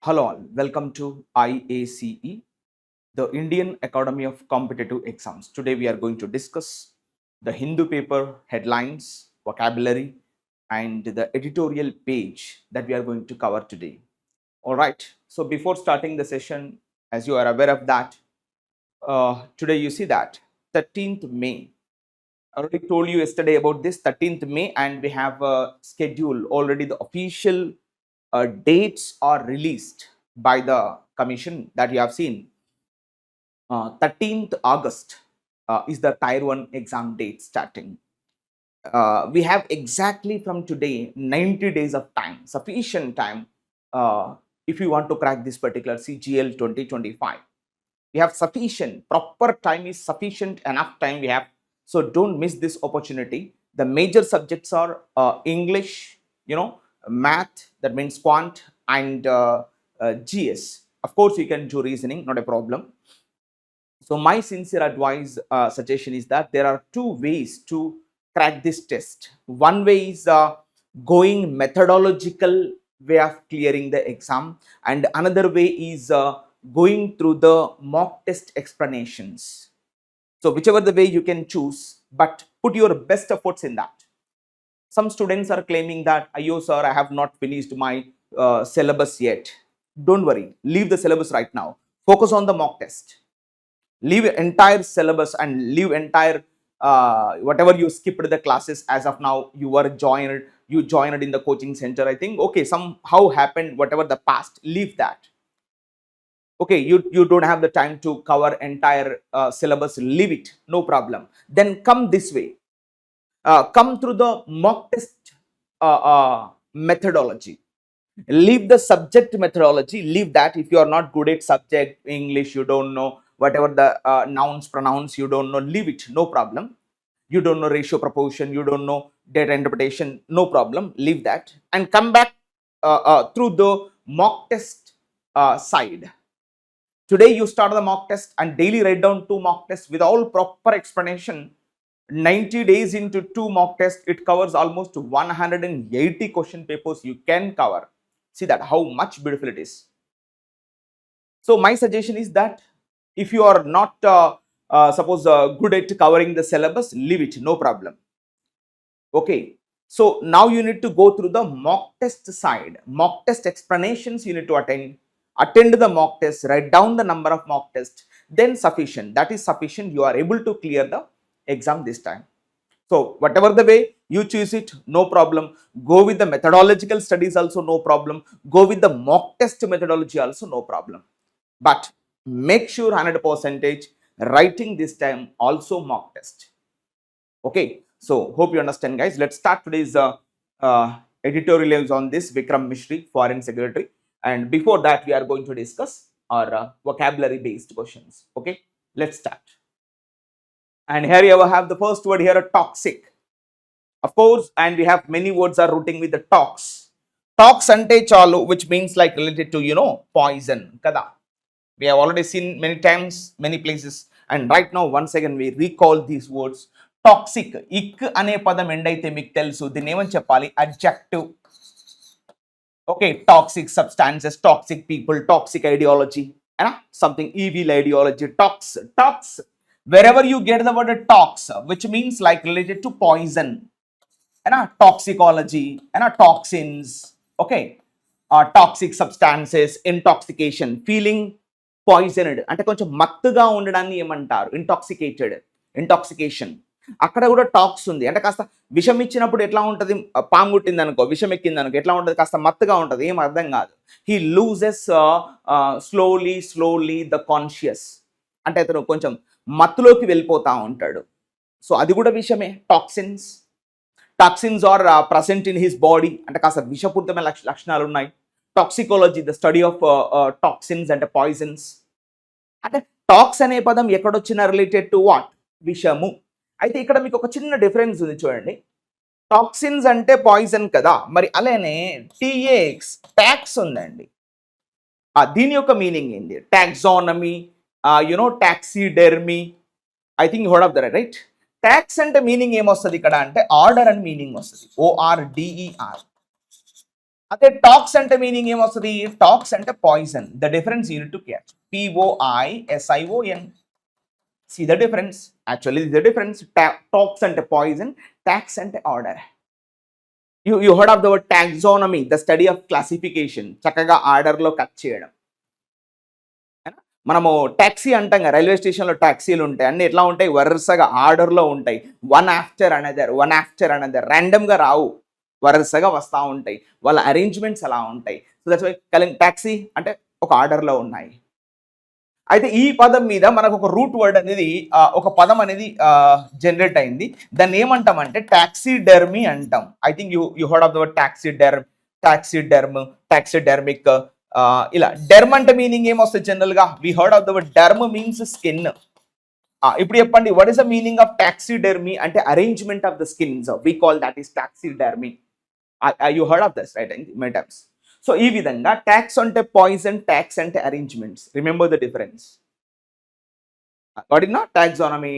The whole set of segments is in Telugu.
Hello all, welcome to IACE, the Indian Academy of Competitive Exams. Today we are going to discuss the Hindu paper headlines, vocabulary, and the editorial page that we are going to cover today. All right, so before starting the session, as you are aware of that, today you see that 13th May. I already told you yesterday about this 13th May, and we have a schedule already. The official dates are released by the commission that you have seen. 13th August is the Tier 1 exam date starting. We have exactly from today 90 days of time, sufficient time if you want to crack this particular CGL 2025. We have sufficient, proper time is sufficient enough time we have. So don't miss this opportunity. The major subjects are English, math, that means quant, and GS. Of course, you can do reasoning, not a problem. So my sincere advice, suggestion is that there are two ways to crack this test. One way is going methodological way of clearing the exam, and another way is going through the mock test explanations. So whichever the way you can choose, but put your best efforts in that. Some students are claiming that, "Ayo sir, I have not finished my syllabus yet." Don't worry, leave the syllabus right now. Focus on the mock test. Leave entire syllabus and leave entire whatever you skipped the classes as of now. You joined in the coaching center. I think okay, somehow happened. Whatever the past, leave that. Okay, you don't have the time to cover entire syllabus. Leave it, no problem. Then come this way. Come through the mock test methodology. Leave the subject methodology, leave that. If you are not good at subject English, you don't know whatever the nouns pronouns, you don't know, leave it, no problem. You don't know ratio proportion, you don't know data interpretation, no problem, leave that and come back through the mock test side. Today you start the mock test and daily write down 2 mock tests with all proper explanation. 90 days into 2 mock tests, it covers almost 180 question papers you can cover. See that how much beautiful it is. So my suggestion is that if you are not suppose good at covering the syllabus, leave it, no problem. Okay, so now you need to go through the mock test side. Mock test explanations you need to attend the mock test, write down the number of mock tests, then sufficient. That is sufficient. You are able to clear the exam this time. So whatever the way you choose it, no problem. Go with the methodological studies also, no problem. Go with the mock test methodology also, no problem. But make sure 100% writing this time also mock test. Okay, so hope you understand, guys. Let's start today's editorials on this. Vikram Mishri, Foreign Secretary. And before that, we are going to discuss our vocabulary based questions. Okay, let's start. And here you have the first word here, toxic. Of course, and we have many words are rooting with the tox. Tox ante chalu, which means like related to, poison. Kada. We have already seen many times, many places. And right now, once again, we recall these words. Toxic. Ik ane padam endaithe మీకు తెలుసు. దీన్ని ఏమని చెప్పాలి? Adjective. Okay, toxic substances, toxic people, toxic ideology. Something evil ideology. Tox. Wherever you get the word tox, which means like related to poison. Toxicology, toxins. Okay, toxic substances, intoxication, feeling poisoned అంటే కొంచెం మత్తుగా ఉండడాన్ని ఏమంటారు? ఇంటాక్సికేషన్. అక్కడ కూడా టాక్స్ ఉంది. అంటే కాస్త విషం ఇచ్చినప్పుడు ఎట్లా ఉంటుంది? పాము కుట్టింది అనుకో, విషం ఎక్కింది అనుకో, ఎట్లా ఉంటుంది? కాస్త మత్తుగా ఉంటుంది, ఏం అర్థం కాదు. He loses slowly the conscious. అంటే అతను కొంచెం మత్తులోకి వెళ్ళిపోతా ఉంటాడు. సో అది కూడా విషమే. Toxins are present in his body, అంటే కాస్త విషపూరితమైన లక్షణాలు ఉన్నాయి. Toxicology, the study of toxins అంటే పాయిజన్స్. అంటే టాక్స్ అనే పదం ఎక్కడొచ్చిన రిలేటెడ్ టు వాట్? విషము. అయితే ఇక్కడ మీకు ఒక చిన్న డిఫరెన్స్ ఉంది చూడండి. టాక్సిన్స్ అంటే పాయిజన్ కదా, మరి అలానే టీఏఎక్స్ ట్యాక్స్ ఉందండి. దీని యొక్క మీనింగ్ ఏంటి? Taxonomy, taxidermy. I think heard of the right. Tax అంటే మీనింగ్ ఏమొస్తుంది ఇక్కడ అంటే ఆర్డర్ అని మీనింగ్ వస్తుంది. ORDER. అదే టాక్స్ అంటే మీనింగ్ ఏమొస్తుంది? టాక్స్ అంటే poison. The difference unit to catch. POISION. See the difference. Actually, this is the difference. Talks ante poison, tax ante order. You heard of the word taxonomy, the study of classification. చక్కగా ఆర్డర్ లో కట్ చేయడం. మనము టాక్సీ అంటాం కదా, రైల్వే స్టేషన్లో టాక్సీలు ఉంటాయి, అన్ని ఎట్లా ఉంటాయి? వరుసగా ఆర్డర్లో ఉంటాయి. వన్ ఆఫ్టర్ అనదర్ ర్యాండమ్గా రావు, వరుసగా వస్తూ ఉంటాయి. వాళ్ళ అరేంజ్మెంట్స్ అలా ఉంటాయి. సో దట్స్ వై టాక్సీ అంటే ఒక ఆర్డర్లో ఉన్నాయి. అయితే ఈ పదం మీద మనకు ఒక రూట్ వర్డ్ అనేది ఒక పదం అనేది జనరేట్ అయింది. దాన్ని ఏమంటామంటే టాక్సిడెర్మీ అంటాం. I think you heard of the word taxidermic. ఇలా డెర్మ్ అంటే మీనింగ్ ఏమొస్తుంది జనరల్ గా? We heard of the word derm means skin. ఇప్పుడు చెప్పండి, what is the meaning of taxidermy? అంటే arrangement of the skins. We call that is taxidermy. You heard of this right many times. So ఈ విధంగా ట్యాక్స్ అంటే పాయిజన్, ట్యాక్స్ అంటే arrangements. Remember the difference. What is not taxonomy.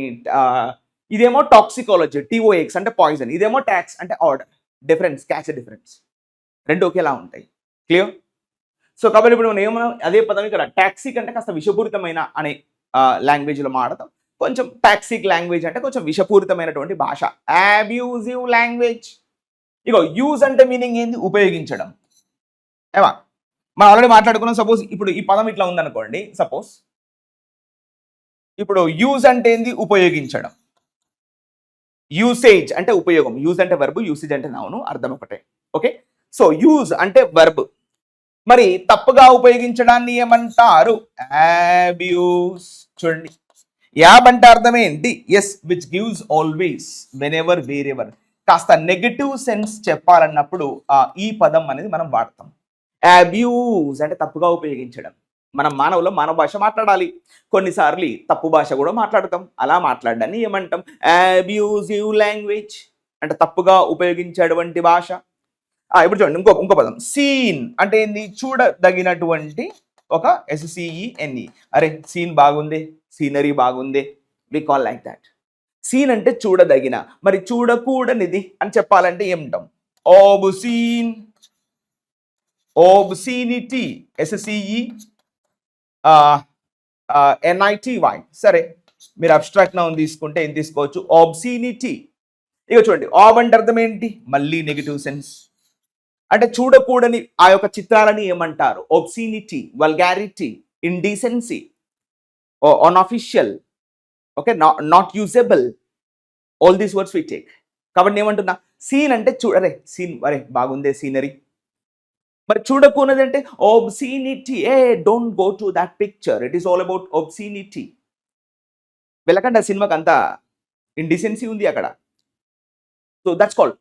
ఇదేమో టాక్సికాలజీ, TOX అంటే పాయిజన్. ఇదేమో ట్యాక్స్ అంటే ఆర్డర్. Difference, catch difference. రెండు ఒకేలా ఉంటాయి. క్లియర్? సో కాబట్టి ఇప్పుడు మనం ఏమన్నా అదే పదం ఇక్కడ టాక్సిక్ అంటే కాస్త విషపూరితమైన అనే లాంగ్వేజ్లో మాట్లాడతాం. కొంచెం టాక్సిక్ లాంగ్వేజ్ అంటే కొంచెం విషపూరితమైనటువంటి భాష, అబ్యూజివ్ లాంగ్వేజ్. ఇగో యూజ్ అంటే మీనింగ్ ఏంది? ఉపయోగించడం. ఏమా మనం ఆల్రెడీ మాట్లాడుకున్నాం. సపోజ్ ఇప్పుడు ఈ పదం ఇట్లా ఉందనుకోండి. సపోజ్ ఇప్పుడు యూజ్ అంటే ఏంది? ఉపయోగించడం. యూసేజ్ అంటే ఉపయోగం. యూజ్ అంటే వర్బ్, యూసేజ్ అంటే నౌను, అర్థం ఒకటే. ఓకే, సో యూజ్ అంటే వర్బ్. మరి తప్పుగా ఉపయోగించడాన్ని ఏమంటారు? అబ్యూస్. చూడండి, యాబ్ అంటే అర్థం ఏంటి? Yes, which gives always, whenever, wherever. కాస్త నెగటివ్ సెన్స్ చెప్పాలన్నప్పుడు ఈ పదం అనేది మనం వాడతాం. అబ్యూస్ అంటే తప్పుగా ఉపయోగించడం. మనం మానవులు మానవ భాష మాట్లాడాలి, కొన్నిసార్లు తప్పు భాష కూడా మాట్లాడతాం. అలా మాట్లాడడాన్ని ఏమంటాం? అబ్యూజివ్ లాంగ్వేజ్ అంటే తప్పుగా ఉపయోగించేటువంటి భాష. ఇప్పుడు చూడండి, ఇంకో పదం సీన్ అంటే ఏంది? చూడదగినటువంటి ఒక SCENE. అరే సీన్ బాగుంది, సీనరీ బాగుంది, we call like that. Scene అంటే చూడదగిన. మరి చూడకూడనిది అని చెప్పాలంటే ఏమంటాం? ఓబుసీన్, obscenity, SCENITY. సరే, మీరు అబ్స్ట్రాక్ట్ నౌన్ తీసుకుంటే ఏం తీసుకోవచ్చు? obscenity. ఇక చూడండి, ఆబ్ అంటే అర్థం ఏంటి? మళ్ళీ నెగిటివ్ సెన్స్. అంటే చూడకూడని ఆ యొక్క చిత్రాలని ఏమంటారు? obscenity, vulgarity, indecency, unofficial, okay, not usable. All these words we take. కాబట్టి ఏమంటున్నా? సీన్ అంటే చూడరే సీన్, అరే బాగుందే సీనరీ. మరి చూడకూడదు అంటే obscenity. Don't go to that picture, it is all about obscenity. వెళ్ళకండి, ఆ సినిమాకి అంతా ఇండిసెన్సీ ఉంది అక్కడ. So that's called.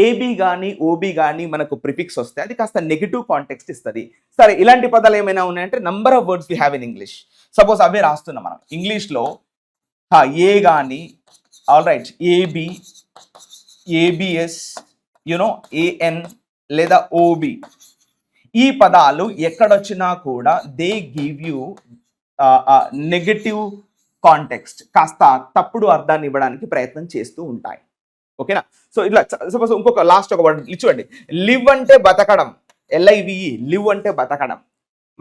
ఏబి కానీ ఓబి కానీ మనకు ప్రిఫిక్స్ వస్తే అది కాస్త నెగిటివ్ కాంటెక్స్ట్ ఇస్తుంది. సరే, ఇలాంటి పదాలు ఏమైనా ఉన్నాయంటే number of words we have in English. Suppose అవే రాస్తున్నాం మనం ఇంగ్లీష్లో. ఏ కానీ, all right, AB, ABS, you know, AN లేదా ఓబి. ఈ పదాలు ఎక్కడొచ్చినా కూడా they give you negative context, కాస్త తప్పుడు అర్థాన్ని ఇవ్వడానికి ప్రయత్నం చేస్తూ ఉంటాయి. ఓకేనా? సో ఇట్లా సపోజ్ ఇంకొక లాస్ట్ ఒక వర్డ్ చూడండి. లివ్ అంటే బతకడం, LIVE, లివ్ అంటే బతకడం.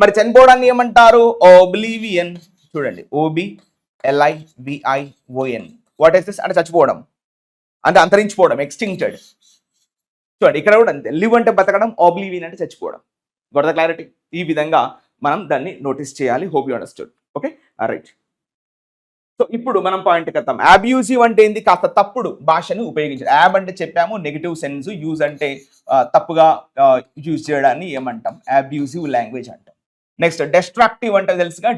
మరి చనిపోవడాన్ని ఏమంటారు? ఓబ్లివియన్. చూడండి, OBLIVION. What is this? అంటే చచ్చిపోవడం, అంటే అంతరించిపోవడం, ఎక్స్టింక్టెడ్. చూడండి, ఇక్కడ కూడా అంతే. లివ్ అంటే బతకడం, ఓబ్లివియన్ అంటే చచ్చిపోవడం. గొడవ క్లారిటీ. ఈ విధంగా మనం దాన్ని నోటీస్ చేయాలి. Hope you understood. Okay, right. So ఇప్పుడు మనం పాయింట్కి వస్తాం. అబ్యూజివ్ అంటే ఏంది? కాస్త తప్పుడు భాషను ఉపయోగించారు. యాబ్ అంటే చెప్పాము నెగిటివ్ సెన్స్, యూజ్ అంటే తప్పుగా యూజ్ చేయడాన్ని ఏమంటాం? అబ్యూజివ్ లాంగ్వేజ్ అంటాం. నెక్స్ట్ డెస్ట్రక్టివ్ అంటే తెలుసుగా,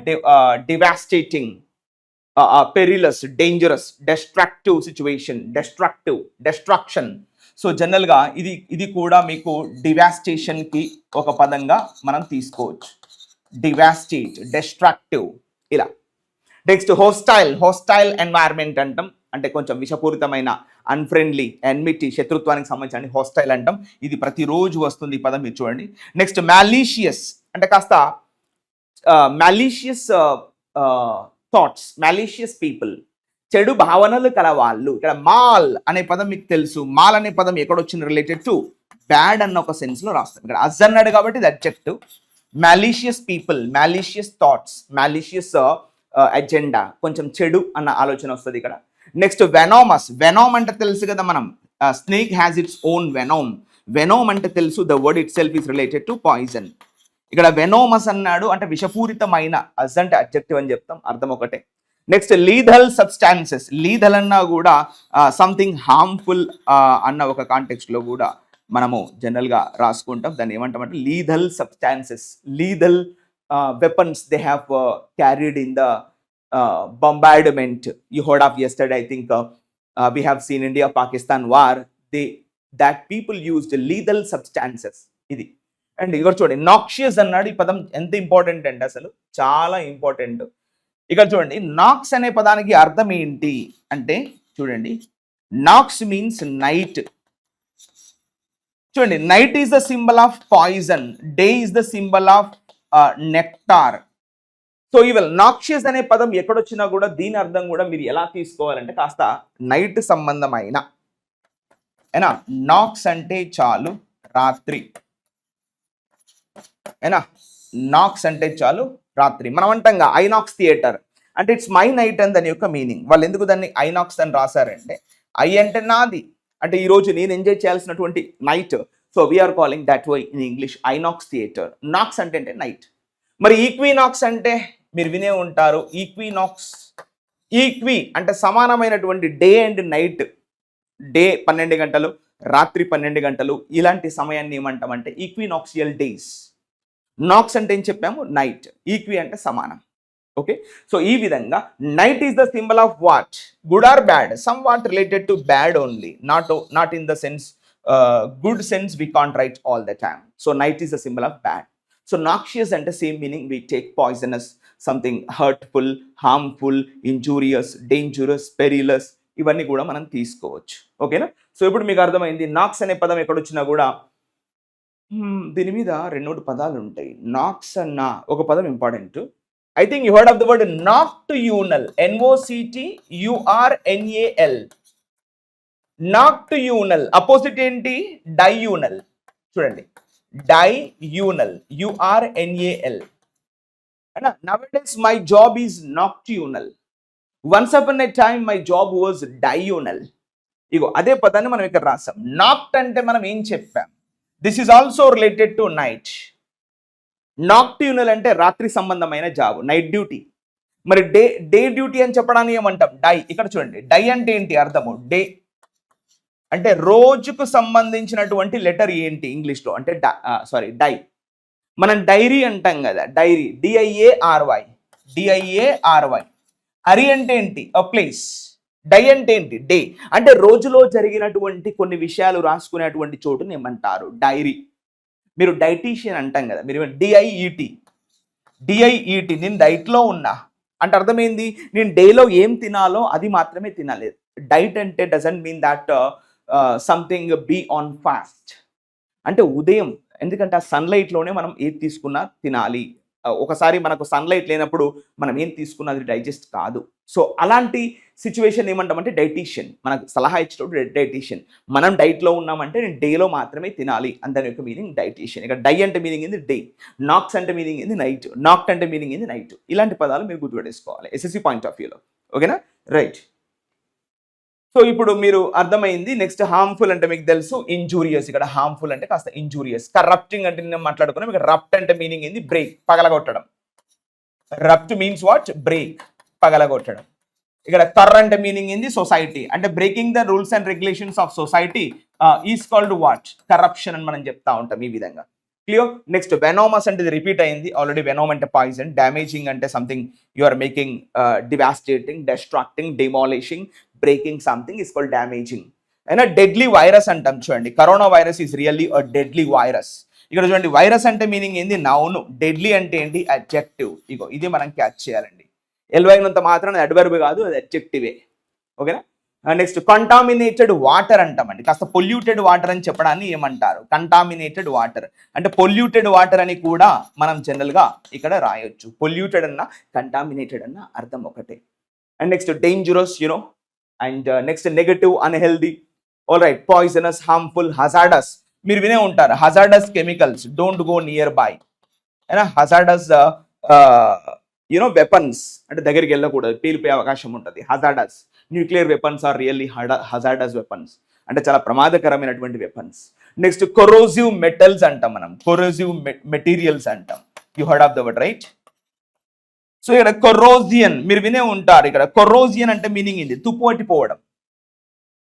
devastating, perilous, dangerous, destructive situation, destruction. So జనరల్గా ఇది కూడా మీకు డివాస్టేషన్కి ఒక పదంగా మనం తీసుకోవచ్చు. డివాస్టేట్, డెస్ట్రక్టివ్, ఇలా. నెక్స్ట్ హోస్టైల్ ఎన్వైర్న్మెంట్ అంటాం. అంటే కొంచెం విషపూరితమైన, అన్ఫ్రెండ్లీ, ఎన్మిటీ, శత్రుత్వానికి సంబంధించిన హోస్టైల్ అంటాం. ఇది ప్రతిరోజు వస్తుంది ఈ పదం, మీరు చూడండి. నెక్స్ట్ మ్యాలీషియస్ అంటే కాస్త మ్యాలీషియస్ థాట్స్, మ్యాలీషియస్ పీపుల్, చెడు భావనలు కల వాళ్ళు. ఇక్కడ మాల్ అనే పదం మీకు తెలుసు. మాల్ అనే పదం ఎక్కడొచ్చింది? రిలేటెడ్ టు బ్యాడ్ అన్న ఒక సెన్స్లో రాస్తాం. ఇక్కడ అజ్ అన్నాడు కాబట్టి ఇది adjective. Malicious people, malicious thoughts, malicious agenda, కొంచెం చెడు అన్న ఆలోచన వస్తుంది ఇక్కడ. నెక్స్ట్ వెనోమస్. వెనోమ్ అంటే తెలుసు కదా మనం, స్నేక్ హ్యాస్ ఇట్స్ ఓన్ వెనోమ్. వెనోమ్ అంటే తెలుసు, the word it self is related to poison. ఇక్కడ వెనోమస్ అన్నాడు అంటే విషపూరితమైన, అజ్ అంటే అడ్జెక్టివ్ అని చెప్తాం, అర్థం ఒకటే. Next lethal substances. లీథల్ అన్నా కూడా సంథింగ్ హార్మ్ఫుల్ అన్న ఒక కాంటెక్స్ట్లో కూడా మనము జనరల్గా రాసుకుంటాం. దాన్ని ఏమంటామంటే lethal substances, lethal weapons they have carried in the bombardment. You heard of yesterday, I think we have seen India-Pakistan war. That people used lethal substances. ఇది అండ్ ఇక్కడ చూడండి, నాక్షియస్ అన్నాడు. ఈ పదం ఎంత ఇంపార్టెంట్ అంటే అసలు చాలా ఇంపార్టెంట్. ఇక్కడ చూడండి, నాక్స్ అనే పదానికి అర్థం ఏంటి అంటే చూడండి, నాక్స్ మీన్స్ నైట్. చూడండి, night is the symbol of poison, day is the symbol of nectar. So ఇవాళ నాక్షియస్ అనే పదం ఎక్కడొచ్చినా కూడా దీని అర్థం కూడా మీరు ఎలా తీసుకోవాలంటే కాస్త నైట్ సంబంధమైన, ఏనా, నాక్స్ అంటే చాలు రాత్రి, ఏనా, నాక్స్ అంటే చాలు రాత్రి. మనం అంటాంగా ఐనాక్స్ థియేటర్ అంటే ఇట్స్ మై నైట్ అని దాని యొక్క మీనింగ్. వాళ్ళు ఎందుకు దాన్ని ఐనాక్స్ అని రాశారంటే, ఐ అంటే నాది, అంటే ఈరోజు నేను ఎంజాయ్ చేయాల్సినటువంటి night. So we are calling that why in English Inox theatre. Nox అంటే నైట్. మరి ఈక్వినాక్స్ అంటే మీరు వినే ఉంటారు, ఈక్వినాక్స్. ఈక్వి అంటే సమానమైనటువంటి, డే అండ్ నైట్, డే 12 గంటలు, రాత్రి 12 గంటలు, ఇలాంటి సమయాన్ని ఏమంటామంటే ఈక్వినాక్సియల్ డేస్. నాక్స్ అంటే ఏం చెప్పాము, నైట్. ఈక్వి అంటే సమానం. ఓకే, సో ఈ విధంగా night is the symbol of what, good or bad, somewhat related to bad only, not in the sense good sense we can't write all the time. So night is the symbol of bad. So noxious అంటే same meaning, we take poisonous, something hurtful, harmful, injurious, dangerous, perilous, ఇవన్నీ కూడా మనం తీసుకోవచ్చు. ఓకేనా? సో ఇప్పుడు మీకు అర్థమైంది, నాక్స్ అనే పదం ఎక్కడొచ్చినా కూడా దీని మీద 2 పదాలు ఉంటాయి. నాక్స్ అన్న ఒక పదం important. I think you heard of the word nocturnal, NOCTURNAL. Nocturnal opposite ఏంటి, డైయూనల్. చూడండి, డైయూనల్, URNAL. Nowadays my job is nocturnal. Once upon a time my job was diurnal. ఇగో అదే పదాన్ని మనం ఇక్కడ రాసాం. నాక్ట్ అంటే మనం ఏం చెప్పాం, this is also related to night. Nocturnal అంటే రాత్రి సంబంధమైన జాబ్, నైట్ డ్యూటీ. మరి డే డ్యూటీ అని చెప్పడానికి ఏమంటాం, డై. ఇక్కడ చూడండి, డై అంటే ఏంటి అర్థము, డే అంటే రోజుకు సంబంధించినటువంటి లెటర్ ఏంటి ఇంగ్లీష్లో అంటే డై. మనం డైరీ అంటాం కదా, డైరీ, DIARY. అరి అంటే ఏంటి, ప్లేస్. డై అంటే ఏంటి, డే. అంటే రోజులో జరిగినటువంటి కొన్ని విషయాలు రాసుకునేటువంటి చోటుని ఏమంటారు, డైరీ. మీరు డైటీషియన్ అంటాం కదా, మీరు DIET, నేను డైట్లో ఉన్నా అంటే అర్థమైంది, నేను డేలో ఏం తినాలో అది మాత్రమే తినాలి. డైట్ అంటే doesn't mean that something be on fast. అంటే ఉదయం, ఎందుకంటే ఆ సన్లైట్లోనే మనం ఏది తీసుకున్నా తినాలి. ఒకసారి మనకు సన్లైట్ లేనప్పుడు మనం ఏం తీసుకున్నా అది డైజెస్ట్ కాదు. సో అలాంటి సిచ్యువేషన్ ఏమంటామంటే డైటీషియన్, మనకు సలహా ఇచ్చేటప్పుడు డైటీషియన్. మనం డైట్లో ఉన్నామంటే నేను డేలో మాత్రమే తినాలి అని దాని యొక్క మీనింగ్ డైటీషియన్. ఇక్కడ డై అంటే మీనింగ్ ఏంది డే, నాక్స్ అంటే మీనింగ్ ఏంది నైట్, నాక్ట్ అంటే మీనింగ్ ఏంది నైట్. ఇలాంటి పదాలు మీరు గుర్తుపెట్టేసుకోవాలి SSC పాయింట్ ఆఫ్ వ్యూలో. ఓకేనా, రైట్. సో ఇప్పుడు మీరు అర్థమైంది. నెక్స్ట్ హార్మ్ఫుల్ అంటే మీకు తెలుసు, ఇంజూరియస్. ఇక్కడ హార్మ్ఫుల్ అంటే కాస్త ఇంజూరియస్. కరప్టింగ్ అంటే నేను మాట్లాడుకున్నాం. ఇక్కడ రప్ట్ అంటే మీనింగ్ ఏంది, బ్రేక్, పగలగొట్టడం. రప్ట్ మీన్స్ వాట్, బ్రేక్, పగలగొట్టడం. ఇక్కడ కర్ అంటే మీనింగ్ ఏంది, సొసైటీ. అంటే breaking the rules and regulations of society is called what, corruption అని మనం చెప్తా ఉంటాం ఈ విధంగా. క్లియర్. నెక్స్ట్ వెనోమస్ అంటే ఇది రిపీట్ అయింది ఆల్రెడీ. వెనోమ్ అంటే పాయిజన్. డామేజింగ్ అంటే something you are making, devastating, distracting, demolishing, breaking something is called damaging. అయినా డెడ్లీ వైరస్ అంటాం. చూడండి, corona virus is really a deadly virus. ఇక్కడ చూడండి, వైరస్ అంటే మీనింగ్ ఏంది, నౌన్. డెడ్లీ అంటే ఏంటి, అడ్జెక్టివ్. ఇగో ఇది మనం క్యాచ్ చేయాలండి. ఎల్వైనంత మాత్రం అది అడ్వర్బ్ కాదు, అది అడ్జెక్టివే. ఓకేనా. నెక్స్ట్ కంటామినేటెడ్ వాటర్ అంటామండి. కాస్త పొల్యూటెడ్ వాటర్ అని చెప్పడాన్ని ఏమంటారు, కంటామినేటెడ్ వాటర్. అంటే పొల్యూటెడ్ వాటర్ అని కూడా మనం జనరల్గా ఇక్కడ రాయొచ్చు. పొల్యూటెడ్ అన్న కంటామినేటెడ్ అన్న అర్థం ఒకటే. And next dangerous, and next negative, unhealthy. All right, poisonous, harmful, hazardous. మీరు వినే ఉంటారు hazardous chemicals don't go near by, అయినా హజార్డస్ వెపన్స్ అంటే దగ్గరికి వెళ్ళకూడదు, పేలిపోయే అవకాశం ఉంటుంది. Hazardous nuclear weapons are really hazardous weapons, అంటే చాలా ప్రమాదకరమైనటువంటి వెపన్స్. నెక్స్ట్ కొరోజివ్ మెటల్స్ అంటాం మనం, కొరోజివ్ మెటీరియల్స్ అంటాం. You heard of the word right. So ఇక్కడ కొరోజియన్ మీరు వినే ఉంటారు. ఇక్కడ కొరోజియన్ అంటే మీనింగ్ ఏంది? తుప్పు పట్టిపోవడం,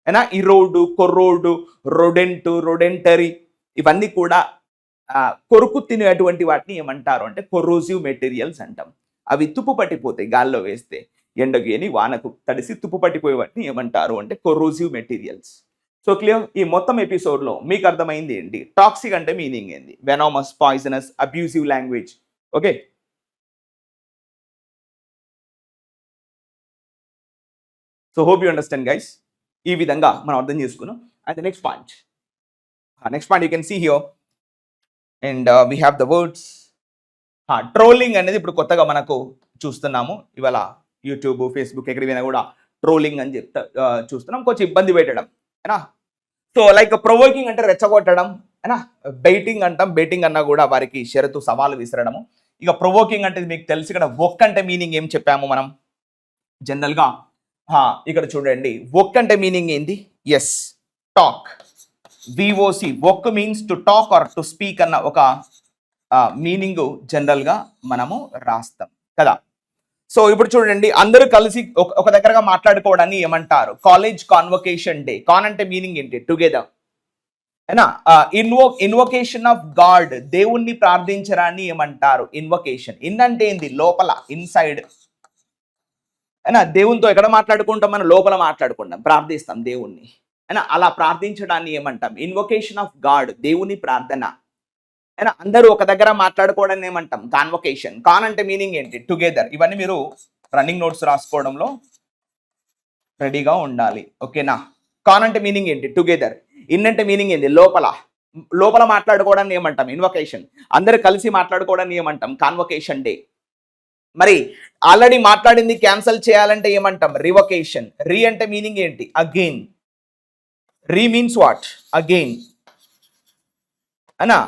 అయినా ఇరోడు, కొర్రోడు, రొడెంటు, రొడెంటరీ ఇవన్నీ కూడా కొరుకు తినేటువంటి వాటిని ఏమంటారు అంటే కొరోజివ్ మెటీరియల్స్ అంటాం. అవి తుప్పు పట్టిపోతాయి గాల్లో వేస్తే, ఎండకు అని వానకు తడిసి తుప్పు పట్టిపోయే వాటిని ఏమంటారు అంటే కొరోజివ్ మెటీరియల్స్. So clear? ఈ మొత్తం ఎపిసోడ్లో మీకు అర్థమైంది ఏంటి? టాక్సిక్ అంటే మీనింగ్ ఏంది? Venomous, poisonous, abusive language. Okay, so hope you understand guys. ఈ విధంగా మనం అర్థం చేసుకున్నాం. And next point you can see here and we have the words. Trolling అనేది ఇప్పుడు కొత్తగా మనకు చూస్తున్నాము. ఇవాళ యూట్యూబ్, ఫేస్బుక్ ఎక్కడికైనా కూడా ట్రోలింగ్ అని చూస్తున్నాం. కొంచెం ఇబ్బంది పెట్టడం, అయినా. సో లైక్ ప్రొవోకింగ్ అంటే రెచ్చగొట్టడం, అయినా. బెయిటింగ్ అంటాం, బెయిటింగ్ అన్నా కూడా వారికి షరతు సవాలు విసరడము. ఇక ప్రొవోకింగ్ అంటే మీకు తెలుసు. ఇక్కడ వొక్ అంటే మీనింగ్ ఏం చెప్పాము మనం జనరల్గా. ఇక్కడ చూడండి, వొక్ అంటే మీనింగ్ ఏంది? Yes, talk. VOC, voc means to talk or to speak అన్న ఒక మీనింగ్ జనరల్గా మనము రాస్తాం కదా. సో ఇప్పుడు చూడండి, అందరూ కలిసి ఒక దగ్గరగా మాట్లాడుకోవడాన్ని ఏమంటారు? College convocation day. కాన్ అంటే మీనింగ్ ఏంటి? టుగెదర్, అయినా. ఇన్వొకేషన్ ఆఫ్ గాడ్, దేవుణ్ణి ప్రార్థించడాన్ని ఏమంటారు? ఇన్వొకేషన్. ఇన్ అంటే ఏంది? లోపల, ఇన్సైడ్, అయినా. దేవునితో ఎక్కడ మాట్లాడుకుంటాం? మనం లోపల మాట్లాడుకుంటాం, ప్రార్థిస్తాం దేవుణ్ణి, అయినా. అలా ప్రార్థించడాన్ని ఏమంటాం? ఇన్వొకేషన్ ఆఫ్ గాడ్, దేవుని ప్రార్థన, అయినా. అందరూ ఒక దగ్గర మాట్లాడుకోవడాన్ని ఏమంటాం? కాన్వొకేషన్. కాన్ అంటే మీనింగ్ ఏంటి? టుగెదర్. ఇవన్నీ మీరు రన్నింగ్ నోట్స్ రాసుకోవడంలో రెడీగా ఉండాలి, ఓకేనా. కాన్ అంటే మీనింగ్ ఏంటి? టుగెదర్. ఇన్ అంటే మీనింగ్ ఏంటి? లోపల. లోపల మాట్లాడుకోవడాన్ని ఏమంటాం? ఇన్వొకేషన్. అందరూ కలిసి మాట్లాడుకోవడాన్ని ఏమంటాం? Convocation day. మరి ఆల్రెడీ మాట్లాడింది క్యాన్సిల్ చేయాలంటే ఏమంటాం? రివొకేషన్. రీ అంటే మీనింగ్ ఏంటి? Again. Re means what? Again, అనా.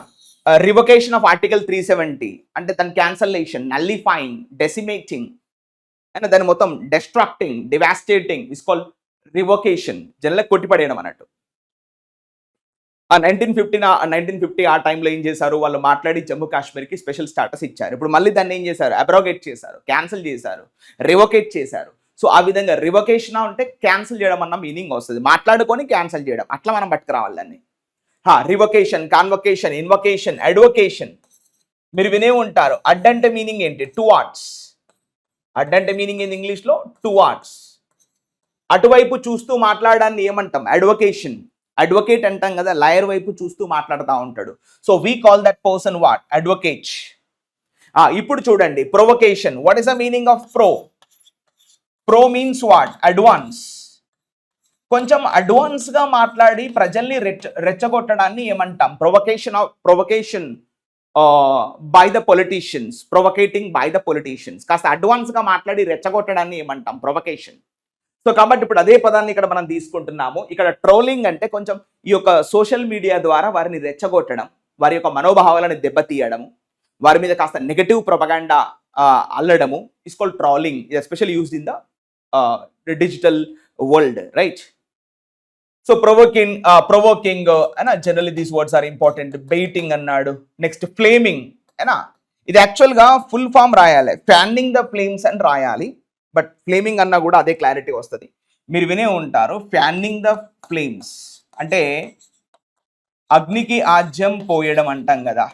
రివొకేషన్ ఆఫ్ ఆర్టికల్ 370 అంటే దాని క్యాన్సలేషన్, నల్లిఫైయింగ్, డెసిమేటింగ్, అయినా. దాని మొత్తం డెస్ట్రాక్టింగ్, devastating is called revocation. General కొట్టిపడేయడం అన్నట్టు. 1950 ఆ టైంలో ఏం చేశారు వాళ్ళు? మాట్లాడి జమ్మూ కాశ్మీర్కి స్పెషల్ స్టాటస్ ఇచ్చారు. ఇప్పుడు మళ్ళీ దాన్ని ఏం చేశారు? అబ్రోగేట్ చేశారు, క్యాన్సిల్ చేశారు, రివొకేట్ చేశారు. సో ఆ విధంగా రివొకేషన్ అంటే క్యాన్సిల్ చేయడం అన్న మీనింగ్ వస్తుంది. మాట్లాడుకొని క్యాన్సిల్ చేయడం, అట్లా మనం పట్టుకురావాలి దాన్ని. Revocation, convocation, invocation, అడ్వొకేషన్. మీరు వినే ఉంటారు. అడ్ అంటే మీనింగ్ ఏంటి? టువార్డ్స్. అడ్ అంటే మీనింగ్ ఏంటి ఇంగ్లీష్లో? టువార్డ్స్. అటువైపు చూస్తూ మాట్లాడడాన్ని ఏమంటాం? అడ్వొకేషన్. అడ్వకేట్ అంటాం కదా, లాయర్ వైపు చూస్తూ మాట్లాడుతూ ఉంటాడు. So we call that person what? Advocate. ఇప్పుడు చూడండి, provocation. What is the meaning of pro? Pro means what? Advance. కొంచెం అడ్వాన్స్ గా మాట్లాడి ప్రజల్ని రెచ్చగొట్టడాన్ని ఏమంటాం? Provocation by the politicians, provocating by the politicians. కాస్త అడ్వాన్స్ గా మాట్లాడి రెచ్చగొట్టడాన్ని ఏమంటాం? ప్రొవొకేషన్. సో కాబట్టి ఇప్పుడు అదే పదాన్ని ఇక్కడ మనం తీసుకుంటున్నాము. ఇక్కడ ట్రోలింగ్ అంటే కొంచెం ఈ యొక్క సోషల్ మీడియా ద్వారా వారిని రెచ్చగొట్టడం, వారి యొక్క మనోభావాలను దెబ్బతీయడము, వారి మీద కాస్త నెగటివ్ ప్రొపగాండా అల్లడము is called trolling. Especially used in the digital world, right? So provoking అయినా. Generally these words are important. Baiting అన్నాడు. నెక్స్ట్ ఫ్లేమింగ్, అయినా. ఇది యాక్చువల్గా ఫుల్ ఫామ్ రాయాలి, ఫ్యానింగ్ ద ఫ్లేమ్స్ అని రాయాలి. బట్ ఫ్లేమింగ్ అన్నా కూడా అదే క్లారిటీ వస్తుంది. మీరు వినే ఉంటారు, ఫ్యానింగ్ ద ఫ్లేమ్స్ అంటే అగ్నికి ఆజ్యం పోయడం అంటాం కదా.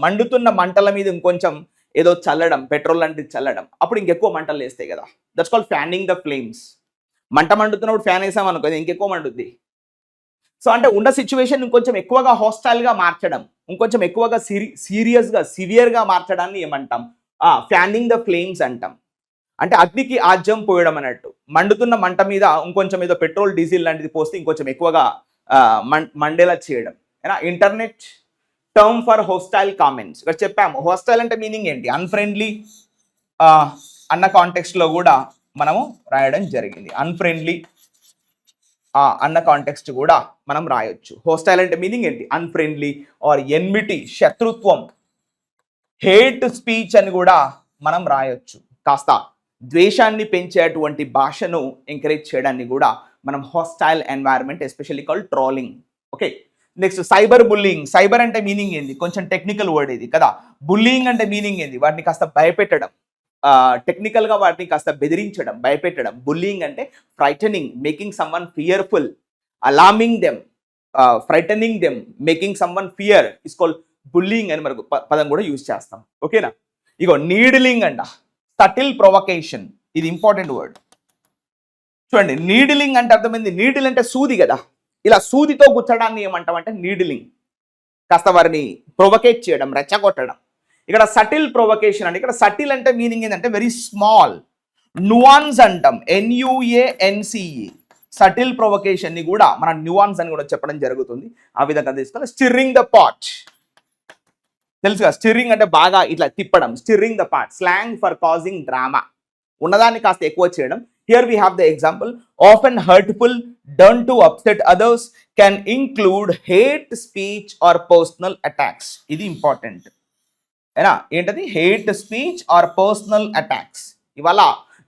మండుతున్న మంటల మీద ఇంకొంచెం ఏదో చల్లడం, పెట్రోల్ లాంటిది చల్లడం, అప్పుడు ఇంకెక్కువ మంటలు వేస్తాయి కదా. That's called fanning the flames. మంట మండుతున్నప్పుడు ఫ్యాన్ వేసాం అనుకో, ఇంకెక్కువ మండుద్ది. సో అంటే ఉన్న సిచ్యువేషన్ ఇంకొంచెం ఎక్కువగా హాస్టైల్గా మార్చడం, ఇంకొంచెం ఎక్కువగా సీరియస్గా, సివియర్గా మార్చడాన్ని ఏమంటాం? ఫ్యానింగ్ ద ఫ్లేమ్స్ అంటాం. అంటే అగ్నికి ఆజ్యం పోయడం అన్నట్టు. మండుతున్న మంట మీద ఇంకొంచెం ఏదో పెట్రోల్, డీజిల్ లాంటిది పోస్తే ఇంకొంచెం ఎక్కువగా మండేలా చేయడం. Internet term for hostile comments. ఇక్కడ చెప్పాము, హోస్టైల్ అంటే మీనింగ్ ఏంటి? అన్ఫ్రెండ్లీ అన్న కాంటెక్స్ట్లో కూడా మనము రాయడం జరిగింది. అన్ఫ్రెండ్లీ అన్న కాంటెక్స్ట్ కూడా మనం రాయొచ్చు. హోస్టైల్ అంటే మీనింగ్ ఏంటి? అన్‌ఫ్రెండ్లీ ఆర్ ఎన్మిటీ, శత్రుత్వం, హేట్ స్పీచ్ అని కూడా మనం రాయొచ్చు. కాస్త ద్వేషాన్ని పెంచేటువంటి భాషను ఎంకరేజ్ చేయడాన్ని కూడా మనం hostile environment especially called trolling. Okay, next cyber bullying. Cyber అంటే మీనింగ్ ఏంది? కొంచెం టెక్నికల్ వర్డ్ ఇది కదా. బుల్లింగ్ అంటే మీనింగ్ ఏంది? వాటిని కాస్త భయపెట్టడం, టెక్నికల్గా వాటిని కాస్త బెదిరించడం, భయపెట్టడం. బుల్లింగ్ అంటే frightening, making someone fearful, alarming them, frightening them, making someone fear is called bullying అని మనకు పదం కూడా యూజ్ చేస్తాం. ఓకేనా? ఇగో నీడిలింగ్ అంట, సటిల్ ప్రొవకేషన్, ఇది ఇంపార్టెంట్ వర్డ్. చూడండి, నీడిలింగ్ అంటే అర్థమైంది. నీడిల్ అంటే సూది కదా, ఇలా సూదితో గుచ్చడాన్ని ఏమంటాం అంటే నీడిలింగ్. కాస్త వారిని ప్రొవకేట్ చేయడం, రెచ్చగొట్టడం. ఇక్కడ సటిల్ ప్రొవకేషన్ అంటే, ఇక్కడ సటిల్ అంటే మీనింగ్ ఏంటంటే వెరీ స్మాల్. నువాన్స్ అంటాం, NUANCE. సటిల్ ప్రొవకేషన్ ని కూడా మన న్యూవాన్స్ అని కూడా చెప్పడం జరుగుతుంది. ఆ విధంగా తీసుకోవాలి. స్టిర్రింగ్ ద పాట్, తెలుసుగా, స్టిర్రింగ్ అంటే బాగా ఇట్లా తిప్పడం. Stirring the pot, slang for causing drama, ఉన్నదాన్ని కాస్త ఎక్కువ చేయడం. Here we have the example. Offensive hurtful, done to upset others, can include hate speech or personal attacks. ఇది ఇంపార్టెంట్. ఏనా? ఏంటది? Hate speech or personal attacks. ఇవాళ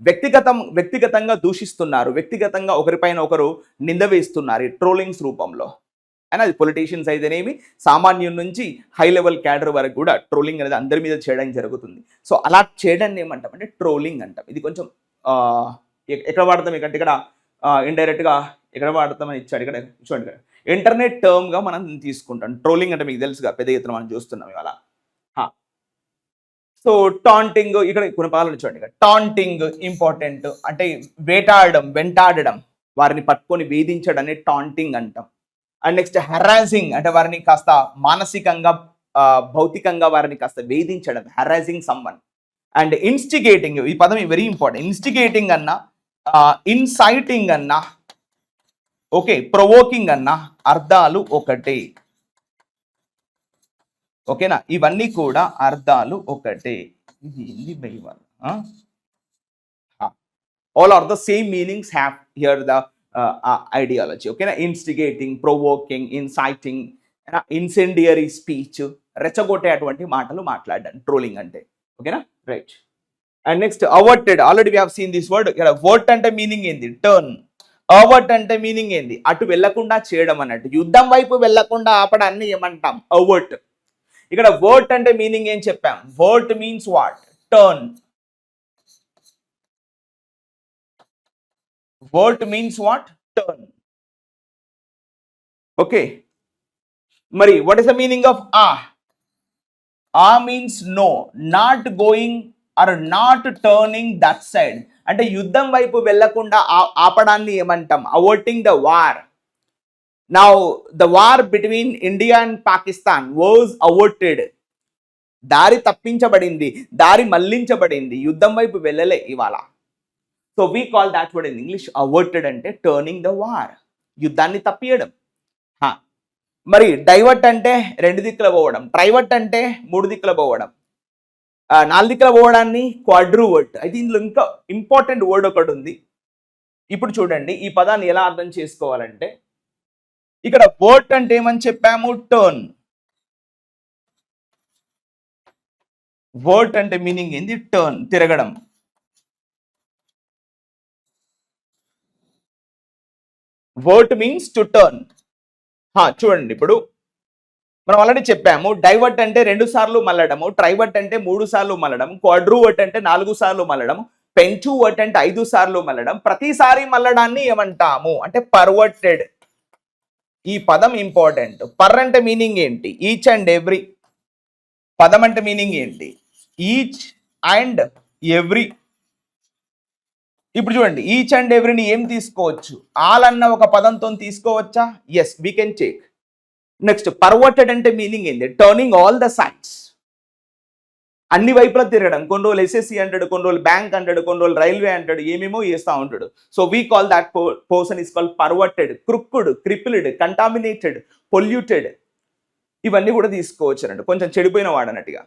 వ్యక్తిగతంగా దూషిస్తున్నారు, వ్యక్తిగతంగా ఒకరిపైన ఒకరు నింద వేస్తున్నారు ఈ ట్రోలింగ్స్ రూపంలో. అయినా అది పొలిటీషియన్స్ అయితేనేమి, సామాన్యుల నుంచి హై లెవెల్ క్యాడర్ వరకు కూడా ట్రోలింగ్ అనేది అందరి మీద చేయడం జరుగుతుంది. సో అలా చేయడాన్ని ఏమంటాం అంటే ట్రోలింగ్ అంటాం. ఇది కొంచెం ఎక్కడ వాడతాం? ఇక్కడ ఇండైరెక్ట్గా ఎక్కడ వాడతామని ఇచ్చాడు. ఇక్కడ చూడండి, ఇక్కడ ఇంటర్నెట్ టర్మ్గా మనం తీసుకుంటాం. ట్రోలింగ్ అంటే మీకు తెలుసుగా, పెద్ద ఎత్తున మనం చూస్తున్నాం ఇవాళ. సో టాంటింగ్, ఇక్కడ కొన్ని పదాలను చూడండి. ఇక్కడ టాంటింగ్ ఇంపార్టెంట్, అంటే వేటాడడం, వెంటాడడం, వారిని పట్టుకొని వేధించడాన్ని టాంటింగ్ అంటాం. అండ్ నెక్స్ట్ హెరాసింగ్ అంటే వారిని కాస్త మానసికంగా, భౌతికంగా వారిని కాస్త వేధించడం, హెరాసింగ్ సమ్వన్. అండ్ ఇన్స్టిగేటింగ్, ఈ పదం వెరీ ఇంపార్టెంట్. ఇన్స్టిగేటింగ్ అన్నా, ఇన్సైటింగ్ అన్నా, ఓకే, ప్రొవోకింగ్ అన్నా అర్థాలు ఒకటే. ఓకేనా? ఇవన్నీ కూడా అర్థాలు ఒకటే. ఇది ఏంది బై వాళ్ళు? All are the same meanings have here the ideology. ఓకేనా? Instigating, provoking, inciting, incendiary speech, రెచ్చగొట్టేటువంటి మాటలు మాట్లాడడం ట్రోలింగ్ అంటే. ఓకేనా? Right. And next averted. Already we have seen this word. ఇక్కడ వర్ట్ అంటే మీనింగ్ ఏంది? టర్న్. అవర్ట్ అంటే మీనింగ్ ఏంది? అటు వెళ్లకుండా చేయడం అన్నట్టు, యుద్ధం వైపు వెళ్లకుండా ఆపడాన్ని ఏమంటాం? అవర్ట్. ఇక్కడ వర్ట్ అంటే మీనింగ్ ఏం చెప్పాం? Vert means what? Turn. Vert means what? Turn. Okay, మరి what is the meaning of a? A means no, not going or not turning that side. అంటే యుద్ధం వైపు వెళ్లకుండా ఆపడాన్ని ఏమంటాం? Averting the war. Now, the war between India and Pakistan was averted. దారి తప్పించబడింది, దారి మళ్లించబడింది, యుద్ధం వైపు వెళ్ళలే ఇవాళ. So we call that word in English averted, అంటే టర్నింగ్ ద వార్, యుద్ధాన్ని తప్పియడం. మరి డైవర్ట్ అంటే 2 దిక్కుల పోవడం, ట్రైవర్ట్ అంటే 3 దిక్కుల పోవడం, 4 దిక్కుల పోవడాన్ని క్వాడ్రువర్ట్. అయితే ఇందులో ఇంకా ఇంపార్టెంట్ వర్డ్ ఒకటి ఉంది. ఇప్పుడు చూడండి, ఈ పదాన్ని ఎలా అర్థం చేసుకోవాలంటే, ఇక్కడ వర్ట్ అంటే ఏమని చెప్పాము? టర్న్. వర్ట్ అంటే మీనింగ్ ఏంది? టర్న్, తిరగడం. వర్ట్ మీన్స్ టు టర్న్. చూడండి, ఇప్పుడు మనం ఆల్రెడీ చెప్పాము, డైవర్ట్ అంటే 2 సార్లు మళ్ళడము, ట్రైవర్ట్ అంటే 3 సార్లు మళ్ళడం, క్వాడ్రువర్ట్ అంటే 4 సార్లు మళ్ళడం, పెంచువర్ట్ అంటే 5 సార్లు మళ్ళడం. ప్రతిసారి మళ్ళడాన్ని ఏమంటాము అంటే పర్వర్టెడ్. ఈ పదం ఇంపార్టెంట్. పర్ అంటే మీనింగ్ ఏంటి? Each and every. పదం అంటే మీనింగ్ ఏంటి? Each and every. ఇప్పుడు చూడండి, ఈచ్ అండ్ ఎవ్రీని ఏం తీసుకోవచ్చు? ఆల్ అన్న ఒక పదంతో తీసుకోవచ్చా? Yes, we can check. Next perverted అంటే మీనింగ్ ఏంటి? టర్నింగ్ ఆల్ ద సైడ్స్, అన్ని వైపులా తిరగడం. కొన్ని రోజులు SSC అంటాడు, కొన్ని రోజులు బ్యాంక్ అంటాడు, కొన్ని రోజులు రైల్వే అంటాడు, ఏమేమో చేస్తూ ఉంటాడు. So we call that person is called perverted, crooked, crippled, contaminated, polluted. ఇవన్నీ కూడా తీసుకోవచ్చు అన్నట్టు, కొంచెం చెడిపోయిన వాడు అన్నట్టుగా.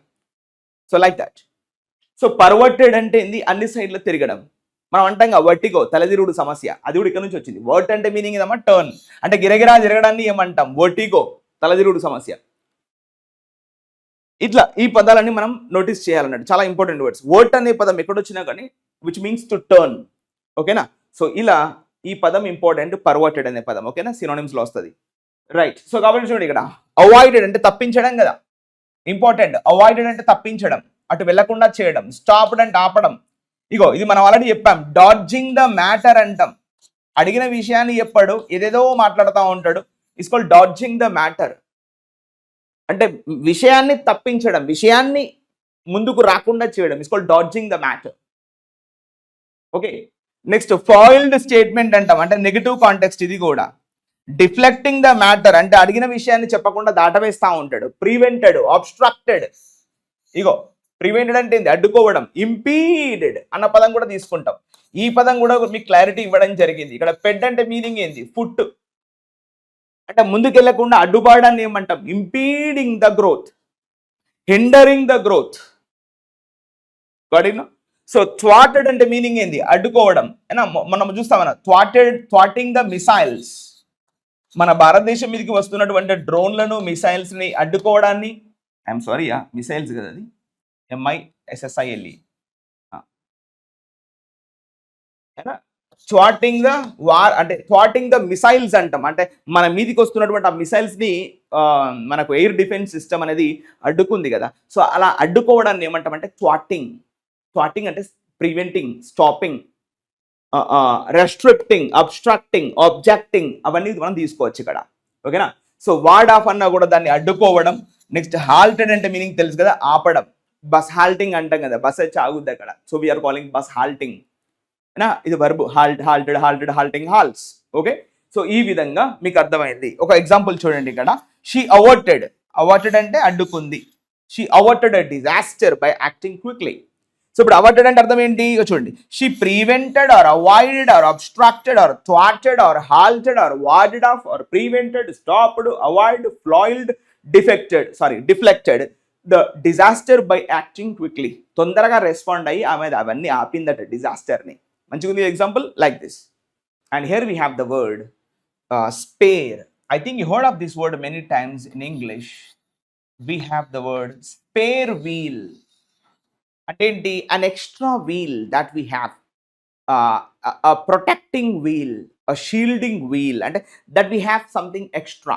So like that. So perverted అంటే ఏంది? అన్ని సైడ్లో తిరగడం. మనం అంటాం వర్టిగో, తలదిరుడు సమస్య, అది కూడా ఇక్కడ నుంచి వచ్చింది. వర్ట్ అంటే మీనింగ్ ఏదమ్మా టర్న్, అంటే గిరగిరా తిరగడాన్ని ఏమంటాం? వర్టిగో, తలదిరుడు సమస్య. ఇట్లా ఈ పదాలన్నీ మనం నోటీస్ చేయాలన్నట్టు, చాలా ఇంపార్టెంట్ వర్డ్స్. వర్ట్ అనే పదం ఎక్కడొచ్చినా కానీ విచ్ మీన్స్ టు టర్న్, ఓకేనా. సో ఇలా ఈ పదం ఇంపార్టెంట్, పర్వర్టెడ్ అనే పదం, ఓకేనా, సినోనిమ్స్ లో వస్తుంది. రైట్. సో కాబట్టి చూడండి ఇక్కడ అవాయిడెడ్ అంటే తప్పించడం కదా, ఇంపార్టెంట్. అవాయిడెడ్ అంటే తప్పించడం, అటు వెళ్లకుండా చేయడం. స్టాప్డ్ అంటే ఆపడం. ఇగో ఇది మనం ఆల్రెడీ చెప్పాం, డాడ్జింగ్ ద మ్యాటర్ అంటాం. అడిగిన విషయాన్ని చెప్పాడు, ఏదేదో మాట్లాడుతూ ఉంటాడు, it's called dodging the matter. అంటే విషయాన్ని తప్పించడం, విషయాన్ని ముందుకు రాకుండా చేయడం, it's called dodging the matter. Okay. Next foiled statement అంటాం, అంటే నెగిటివ్ కాంటెక్స్ట్ ఇది కూడా. డిఫ్లెక్టింగ్ ద మ్యాటర్ అంటే అడిగిన విషయాన్ని చెప్పకుండా దాటవేస్తా ఉంటాడు. ప్రివెంటెడ్, ఆబ్స్ట్రక్టెడ్. ఇగో ప్రివెంటెడ్ అంటే ఏంది? అడ్డుకోవడం. ఇంపీడెడ్ అన్న పదం కూడా తీసుకుంటాం. ఈ పదం కూడా మీకు క్లారిటీ ఇవ్వడం జరిగింది. ఇక్కడ పెడ్ అంటే మీనింగ్ ఏంది? ఫుట్, అంటే ముందుకెళ్లకుండా అడ్డుపడడాన్ని ఏమంటాం? Impeding the growth, hindering the growth. So థ్వాటెడ్ అంటే మీనింగ్ ఏంది? అడ్డుకోవడం. మనం చూస్తామన్నా థ్వాటింగ్ ద మిసైల్స్. మన భారతదేశం మీదకి వస్తున్నటువంటి డ్రోన్లను, మిసైల్స్ ని అడ్డుకోవడాన్ని, ఐఎమ్ సారీ మిసైల్స్ కదా అది, MISSILE, థ్వాటింగ్ ద వార్ అంటే థ్వాటింగ్ ద మిసైల్స్ అంటాం. అంటే మన మీదికి వస్తున్నటువంటి ఆ మిసైల్స్ ని మనకు ఎయిర్ డిఫెన్స్ సిస్టమ్ అనేది అడ్డుకుంది కదా. సో అలా అడ్డుకోవడాన్ని ఏమంటాం అంటే థ్వాటింగ్. థ్వాటింగ్ అంటే ప్రివెంటింగ్, స్టాపింగ్, రెస్ట్రిక్టింగ్, అబ్స్ట్రాక్టింగ్, ఆబ్జెక్టింగ్, అవన్నీ మనం తీసుకోవచ్చు ఇక్కడ, ఓకేనా. సో వార్డ్ ఆఫ్ అన్నా కూడా దాన్ని అడ్డుకోవడం. నెక్స్ట్ హాల్టెడ్ అంటే మీనింగ్ తెలుసు కదా, ఆపడం. బస్ హాల్టింగ్ అంటాం కదా, బస్ వచ్చి ఆగుద్ది అక్కడ. So we are calling bus halting, ఇది verb. Halted, halting, halts. Okay. So ఈ విధంగా మీకు అర్థమైంది. ఒక ఎగ్జాంపుల్ చూడండి ఇక్కడ. She averted. అవర్టెడ్ అంటే అడ్డుకుంది. She averted a disaster by acting quickly. So ఇప్పుడు అవర్టెడ్ అంటే అర్థం ఏంటి? చూడండి, she prevented or avoided or obstructed or థ్వాటెడ్ or halted or warded off or prevented, stopped, avoid, foiled, deflected the disaster by acting quickly. తొందరగా రెస్పాండ్ అయ్యి ఆమె అవన్నీ ఆపిందట డిజాస్టర్ని. మంచిగా ఉంది example like this. And here we have the word spare. I think you heard of this word many times in English. We have the word spare wheel. Attend an extra wheel that we have, a protecting wheel, a shielding wheel, and that we have something extra.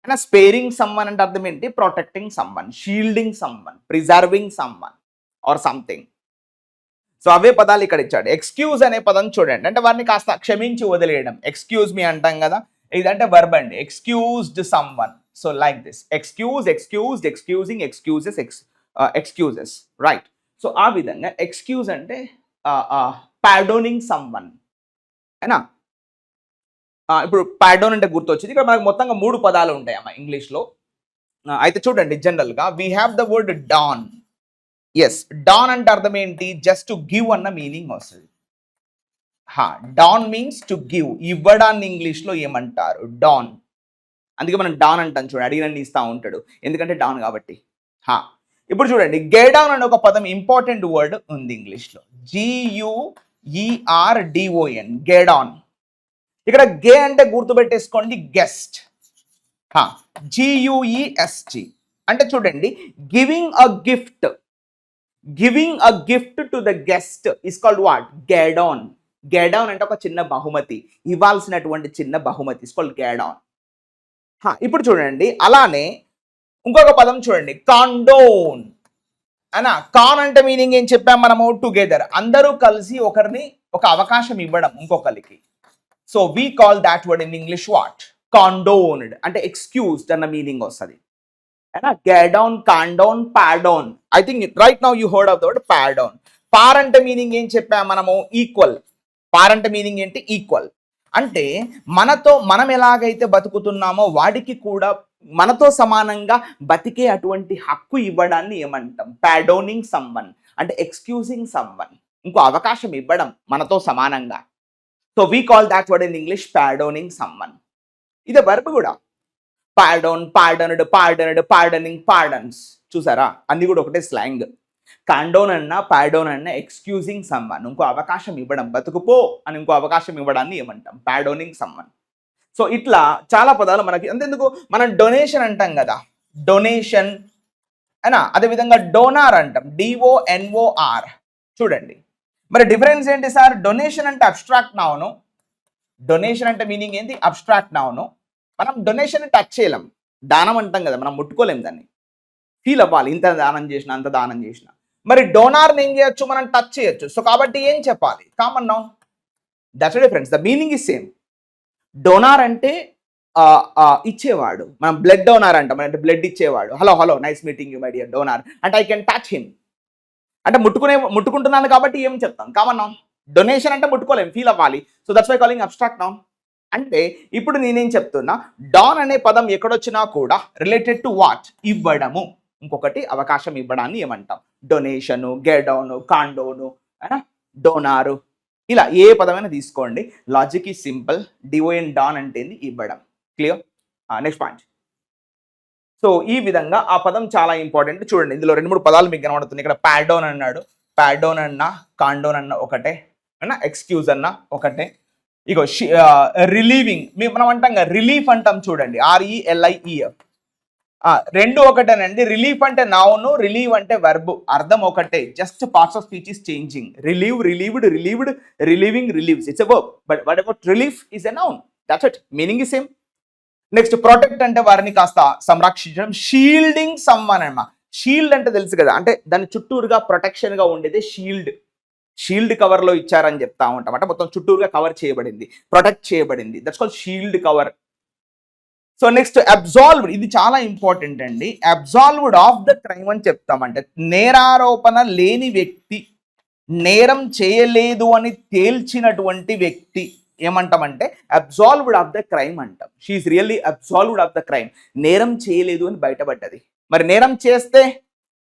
And sparing someone and అర్థం ఏంటి? Protecting someone, shielding someone, preserving someone or something. So అవే పదాలు ఇక్కడ ఇచ్చాడు. ఎక్స్క్యూజ్ అనే పదం చూడండి, అంటే వారిని కాస్త క్షమించి వదిలేయడం. ఎక్స్క్యూజ్ మీ అంటాం కదా, ఇదంటే వర్బ్ అండి. Excused someone. So like this, excuse, excused, excusing, excuses, excuses, right. So ఆ విధంగా ఎక్స్క్యూజ్ అంటే పార్డోనింగ్ సమ్వన్, అయినా. ఇప్పుడు పార్డోన్ అంటే గుర్తొచ్చింది. ఇక్కడ మనకు మొత్తంగా 3 పదాలు ఉంటాయి అమ్మా ఇంగ్లీష్లో. అయితే చూడండి, జనరల్గా we have the word don. Yes, don అంటే అర్థం ఏంటి? జస్ట్ టు గివ్ అన్న మీనింగ్ వస్తుంది. డాన్ మీన్స్ టు గివ్, ఇవ్వడాన్ని ఇంగ్లీష్లో ఏమంటారు? డాన్. అందుకే మనం డాన్ అంటాం. చూడండి, అడిగినన్ని ఇస్తా ఉంటాడు, ఎందుకంటే డాన్ కాబట్టి. ఇప్పుడు చూడండి, గేడాన్ అనే ఒక పదం, ఇంపార్టెంట్ వర్డ్ ఉంది ఇంగ్లీష్లో. GUERDON, గేడాన్. ఇక్కడ గే అంటే గుర్తుపెట్టేసుకోండి, గెస్ట్. GUEST అంటే చూడండి, giving a gift. Giving a gift to the guest is called what? Guerdon. Guerdon అంటే ఒక చిన్న బహుమతి, ఇవ్వాల్సినటువంటి చిన్న బహుమతి, ఇస్ కాల్డ్ గేడాన్. ఇప్పుడు చూడండి, అలానే ఇంకొక పదం చూడండి, కాండోన్. అనా, కాన్ అంటే మీనింగ్ ఏం చెప్పాం మనము? టుగెదర్, అందరూ కలిసి ఒకరిని ఒక అవకాశం ఇవ్వడం ఇంకొకరికి. So we call that word in English what? Condoned. అంటే ఎక్స్క్యూజ్డ్ అన్న మీనింగ్ వస్తుంది. Guerdon, condone, pardon. I think right now you heard of the word pardon. Par అంటే మీనింగ్ ఏం చెప్పాం మనము? ఈక్వల్. పార్ అంటే మీనింగ్ ఏంటి? ఈక్వల్. అంటే మనం ఎలాగైతే బతుకుతున్నామో వాడికి కూడా మనతో సమానంగా బతికే అటువంటి హక్కు ఇవ్వడాన్ని ఏమంటాం? Pardoning someone. అంటే ఎక్స్క్యూజింగ్ సమ్వన్, ఇంకో అవకాశం ఇవ్వడం మనతో సమానంగా. So we call that word in English pardoning someone. ఇదే వర్బ్ కూడా. Pardon, pardoned, pardoned, pardoning, pardons. చూసారా, అన్ని కూడా ఒకటే స్లాంగ్. కాండోన్ అన్నా పాడోన్ అన్నా ఎక్స్క్యూజింగ్ సమ్వన్, ఇంకో అవకాశం ఇవ్వడం, బతుకుపో అని ఇంకో అవకాశం ఇవ్వడాన్ని ఏమంటాం? పాడోనింగ్ సమ్వన్. సో ఇట్లా చాలా పదాలు మనకి. అంతెందుకు, మనం డొనేషన్ అంటాం కదా, డొనేషన్ అయినా, అదేవిధంగా డోనార్ అంటాం, DONOR. చూడండి మరి డిఫరెన్స్ ఏంటి సార్? డొనేషన్ అంటే అబ్స్ట్రాక్ట్ నౌను, డొనేషన్ అంటే మీనింగ్ ఏంటి? Abstract noun. మనం డొనేషన్ టచ్ చేయలేం, దానం అంటాం కదా, మనం ముట్టుకోలేం దాన్ని, ఫీల్ అవ్వాలి, ఇంత దానం చేసిన అంత దానం చేసిన. మరి డోనార్ని ఏం చేయొచ్చు? మనం టచ్ చేయొచ్చు. సో కాబట్టి ఏం చెప్పాలి? Common noun. That's difference. The meaning is same. Donor అంటే ఇచ్చేవాడు, మనం బ్లడ్ డోనార్ అంటాం, అంటే బ్లడ్ ఇచ్చేవాడు. Hello hello nice meeting you my dear donor అంటే ఐ కెన్ టచ్ హిమ్, అంటే ముట్టుకుంటున్నాను కాబట్టి ఏం చెప్తాం? Common noun. డొనేషన్ అంటే ముట్టుకోలేం, ఫీల్ అవ్వాలి. So that's why calling abstract noun. అంటే ఇప్పుడు నేనేం చెప్తున్నా, డాన్ అనే పదం ఎక్కడొచ్చినా కూడా రిలేటెడ్ టు వాట్? ఇవ్వడము. ఇంకొకటి అవకాశం ఇవ్వడాన్ని ఏమంటాం? డొనేషను, గెడౌను, కాండోను, డోనారు, ఇలా ఏ పదమైనా తీసుకోండి. లాజిక్ ఈ సింపుల్. డిఓఎన్ డాన్ అంటే ఇవ్వడం. క్లియర్? Next point. సో ఈ విధంగా ఆ పదం చాలా ఇంపార్టెంట్. చూడండి ఇందులో 2-3 పదాలు మీకు కనబడుతుంది. ఇక్కడ పాడోన్ అన్నాడు, పాడోన్ అన్న, కాండోన్ అన్న ఒకటే, అన్న ఎక్స్క్యూజ్ అన్న ఒకటే. ఇగో రిలీవింగ్, మనం అంటాం కదా రిలీఫ్ అంటాం, చూడండి RELIEF. రెండు ఒకటేనండి. రిలీఫ్ అంటే నౌన్, రిలీవ్ అంటే వర్బ్, అర్థం ఒకటే, just parts of speech is changing. Relieve, relieved, relieved, relieving, relieves, it's a verb. But what about relief is a noun. That's it, meaning is same. Next protect అంటే వారిని కాస్త సంరక్షించడం. షీల్డింగ్ సమ్వన్ అన్నమాట. షీల్డ్ అంటే తెలుసు కదా, అంటే దాని చుట్టూరుగా ప్రొటెక్షన్ గా ఉండేది షీల్డ్. షీల్డ్ కవర్ లో ఇచ్చారని చెప్తా ఉంటాం, అంటే మొత్తం చుట్టూరుగా కవర్ చేయబడింది, ప్రొటెక్ట్ చేయబడింది. That's called shield cover. So next absolved, ఇది చాలా ఇంపార్టెంట్ అండి. అబ్జాల్వ్డ్ ఆఫ్ ద క్రైమ్ అని చెప్తామంటే నేరారోపణ లేని వ్యక్తి, నేరం చేయలేదు అని తేల్చినటువంటి వ్యక్తి ఏమంటామంటే అబ్జాల్వ్డ్ ఆఫ్ ద క్రైమ్ అంటాం. She's really absolved of the crime. నేరం చేయలేదు అని బయటపడ్డది. మరి నేరం చేస్తే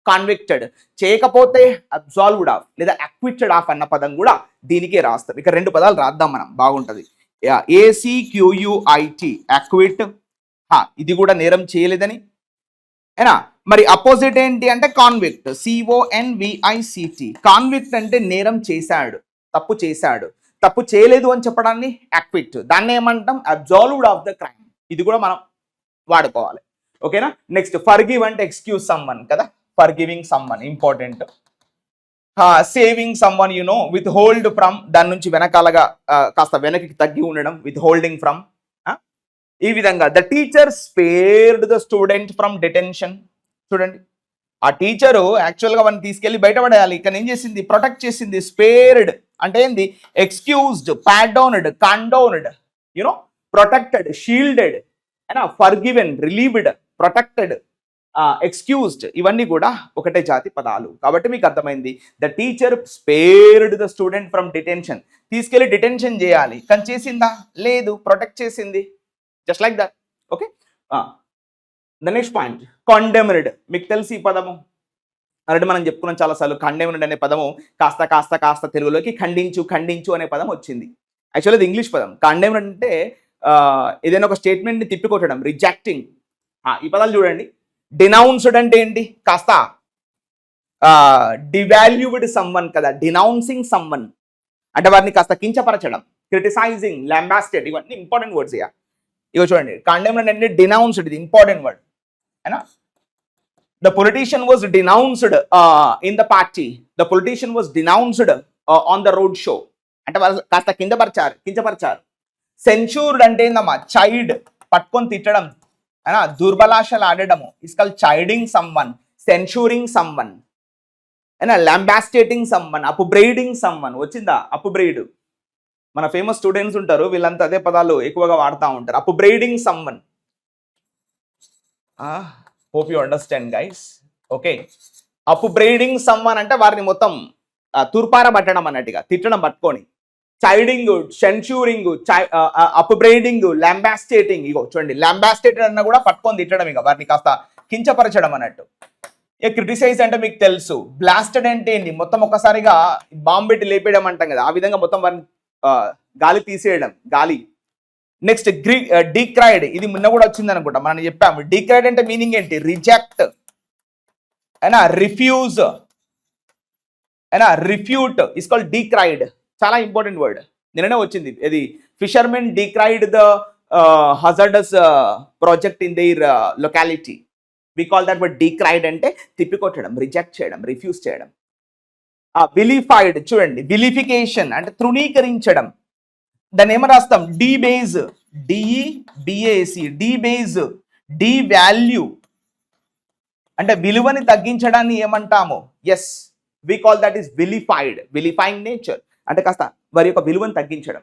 కాన్విక్టెడ్, చేయకపోతే అబ్జాల్వ్డ్ ఆఫ్ లేదా అక్విటెడ్ ఆఫ్ అన్న పదం కూడా దీనికే రాస్తాం. ఇక 2 పదాలు రాద్దాం మనం, బాగుంటది. ACQUIT, acquit. ఇది కూడా నేరం చేయలేదని. ఏనా? మరి అపోజిట్ ఏంటి అంటే కాన్విక్ట్, CONVICT. కాన్విక్ట్ అంటే నేరం చేశాడు, తప్పు చేశాడు. తప్పు చేయలేదు అని చెప్పడాన్ని అక్విట్, దాన్ని ఏమంటాం? అబ్జాల్వ్డ్ ఆఫ్ ద క్రైమ్. ఇది కూడా మనం వాడుకోవాలి. ఓకేనా? నెక్స్ట్ ఫర్గివ్ అంటే ఎక్స్క్యూజ్ సమ్వన్ కదా, forgiving someone important. Saving someone with hold from, దాని నుంచి వెనకాలగా కాస్త వెనక్కి తగ్గి ఉండడం, విత్ హోల్డింగ్ ఫ్రమ్. ఈ విధంగా the teacher spared the student from detention. చూడండి ఆ టీచరు యాక్చువల్గా వాడిని తీసుకెళ్లి బయటపడేయాలి, ఇక్కడ ఏం చేసింది? ప్రొటెక్ట్ చేసింది. స్పేర్డ్ అంటే ఏంది? Excused, pardoned, condoned, protected, shielded, forgiven, relieved, protected, excused, ఇవన్నీ కూడా ఒకటే జాతి పదాలు. కాబట్టి మీకు అర్థమైంది. The teacher spared the student from detention. తీసుకెళ్లి డిటెన్షన్ చేయాలి, కానీ చేసిందా? లేదు, ప్రొటెక్ట్ చేసింది. Just like that. Okay. The next point condemned. మీకు తెలిసి ఈ పదము ఆల్రెడీ మనం చెప్పుకున్నాం చాలాసార్లు. కండెమ్డ్ అనే పదము కాస్త కాస్త కాస్త తెలుగులోకి ఖండించు, ఖండించు అనే పదం వచ్చింది. యాక్చువల్లీ అది ఇంగ్లీష్ పదం. కండెమ్డ్ అంటే ఏదైనా ఒక స్టేట్మెంట్ని తిప్పికొట్టడం, రిజెక్టింగ్. ఈ పదాలు చూడండి. డినౌన్స్డ్ అంటే ఏంటి? కాస్త డివాల్యూడ్ సమ్వన్ కదా, డినౌన్సింగ్ సమ్వన్ అంటే వారిని కాస్త కించపరచడం. క్రిటిసైజింగ్, లాంబాస్టెడ్, ఇవన్నీ ఇంపార్టెంట్ వర్డ్స్. ఇగో చూడండి, కండెమ్డ్ అంటే డినౌన్స్డ్, ఇది ఇంపార్టెంట్ వర్డ్. అయినా the politician was denounced in the party, the politician was denounced on the road show అంటే వాళ్ళు కాస్త కించపరిచారు. సెన్షూర్డ్ అంటే ఏందమ్మా? చైల్డ్, పట్టుకొని తిట్టడం, దుర్బలాశలు ఆడడము. Is called chiding someone, censuring someone, lambasting someone, upbraiding someone. వచ్చిందా? అప్బ్రైడ్. మన ఫేమస్ స్టూడెంట్స్ ఉంటారు, వీళ్ళంతా అదే పదాలు ఎక్కువగా వాడుతూ ఉంటారు. Upbraiding someone. Hope you understand guys. Okay. Upbraiding someone అంటే వారిని మొత్తం తూర్పారబట్టడం అన్నట్టుగా, తిట్టడం పట్టుకొని. చైడింగ్, సెన్షూరింగ్, అప్బ్రైడింగ్, లాంబాస్టేటింగ్. ఇగో చూడండి, లాంబాస్టేటెడ్ అన్న కూడా పట్టుకొని తిట్టడం, ఇక వారిని కాస్త కించపరచడం అన్నట్టు. ఇక క్రిటిసైజ్ అంటే మీకు తెలుసు. బ్లాస్టెడ్ అంటే ఏంటి? మొత్తం ఒక్కసారిగా బాంబు పెట్టి లేపేయడం అంటాం కదా, ఆ విధంగా మొత్తం వారిని గాలి తీసేయడం, గాలి. నెక్స్ట్ డీక్రైడ్, ఇది మొన్న కూడా వచ్చింది అనుకుంటా, మనం చెప్పాము. డీక్రైడ్ అంటే మీనింగ్ ఏంటి? రిజెక్ట్, రిఫ్యూజ్, అయినా రిఫ్యూట్ ఇస్ కాల్డ్ డీక్రైడ్, చాలా ఇంపార్టెంట్ వర్డ్, నిన్ననే వచ్చింది. ఇది fishermen decried the hazardous project in their locality. We call that word decried, అంటే తిప్పికొట్టడం, రిజెక్ట్ చేయడం, రిఫ్యూజ్ చేయడం. విలిఫైడ్ చూడండి, విలిఫికేషన్ అంటే తృణీకరించడం. దాన్ని ఏమని రాస్తాం? డీబేజ్, డిఈబిఏసి, డీబేజ్, డి వాల్యూ అంటే విలువని తగ్గించడాన్ని ఏమంటాము? Yes, we call that is vilified, vilifying nature అంటే కాస్త వారి యొక్క విలువను తగ్గించడం.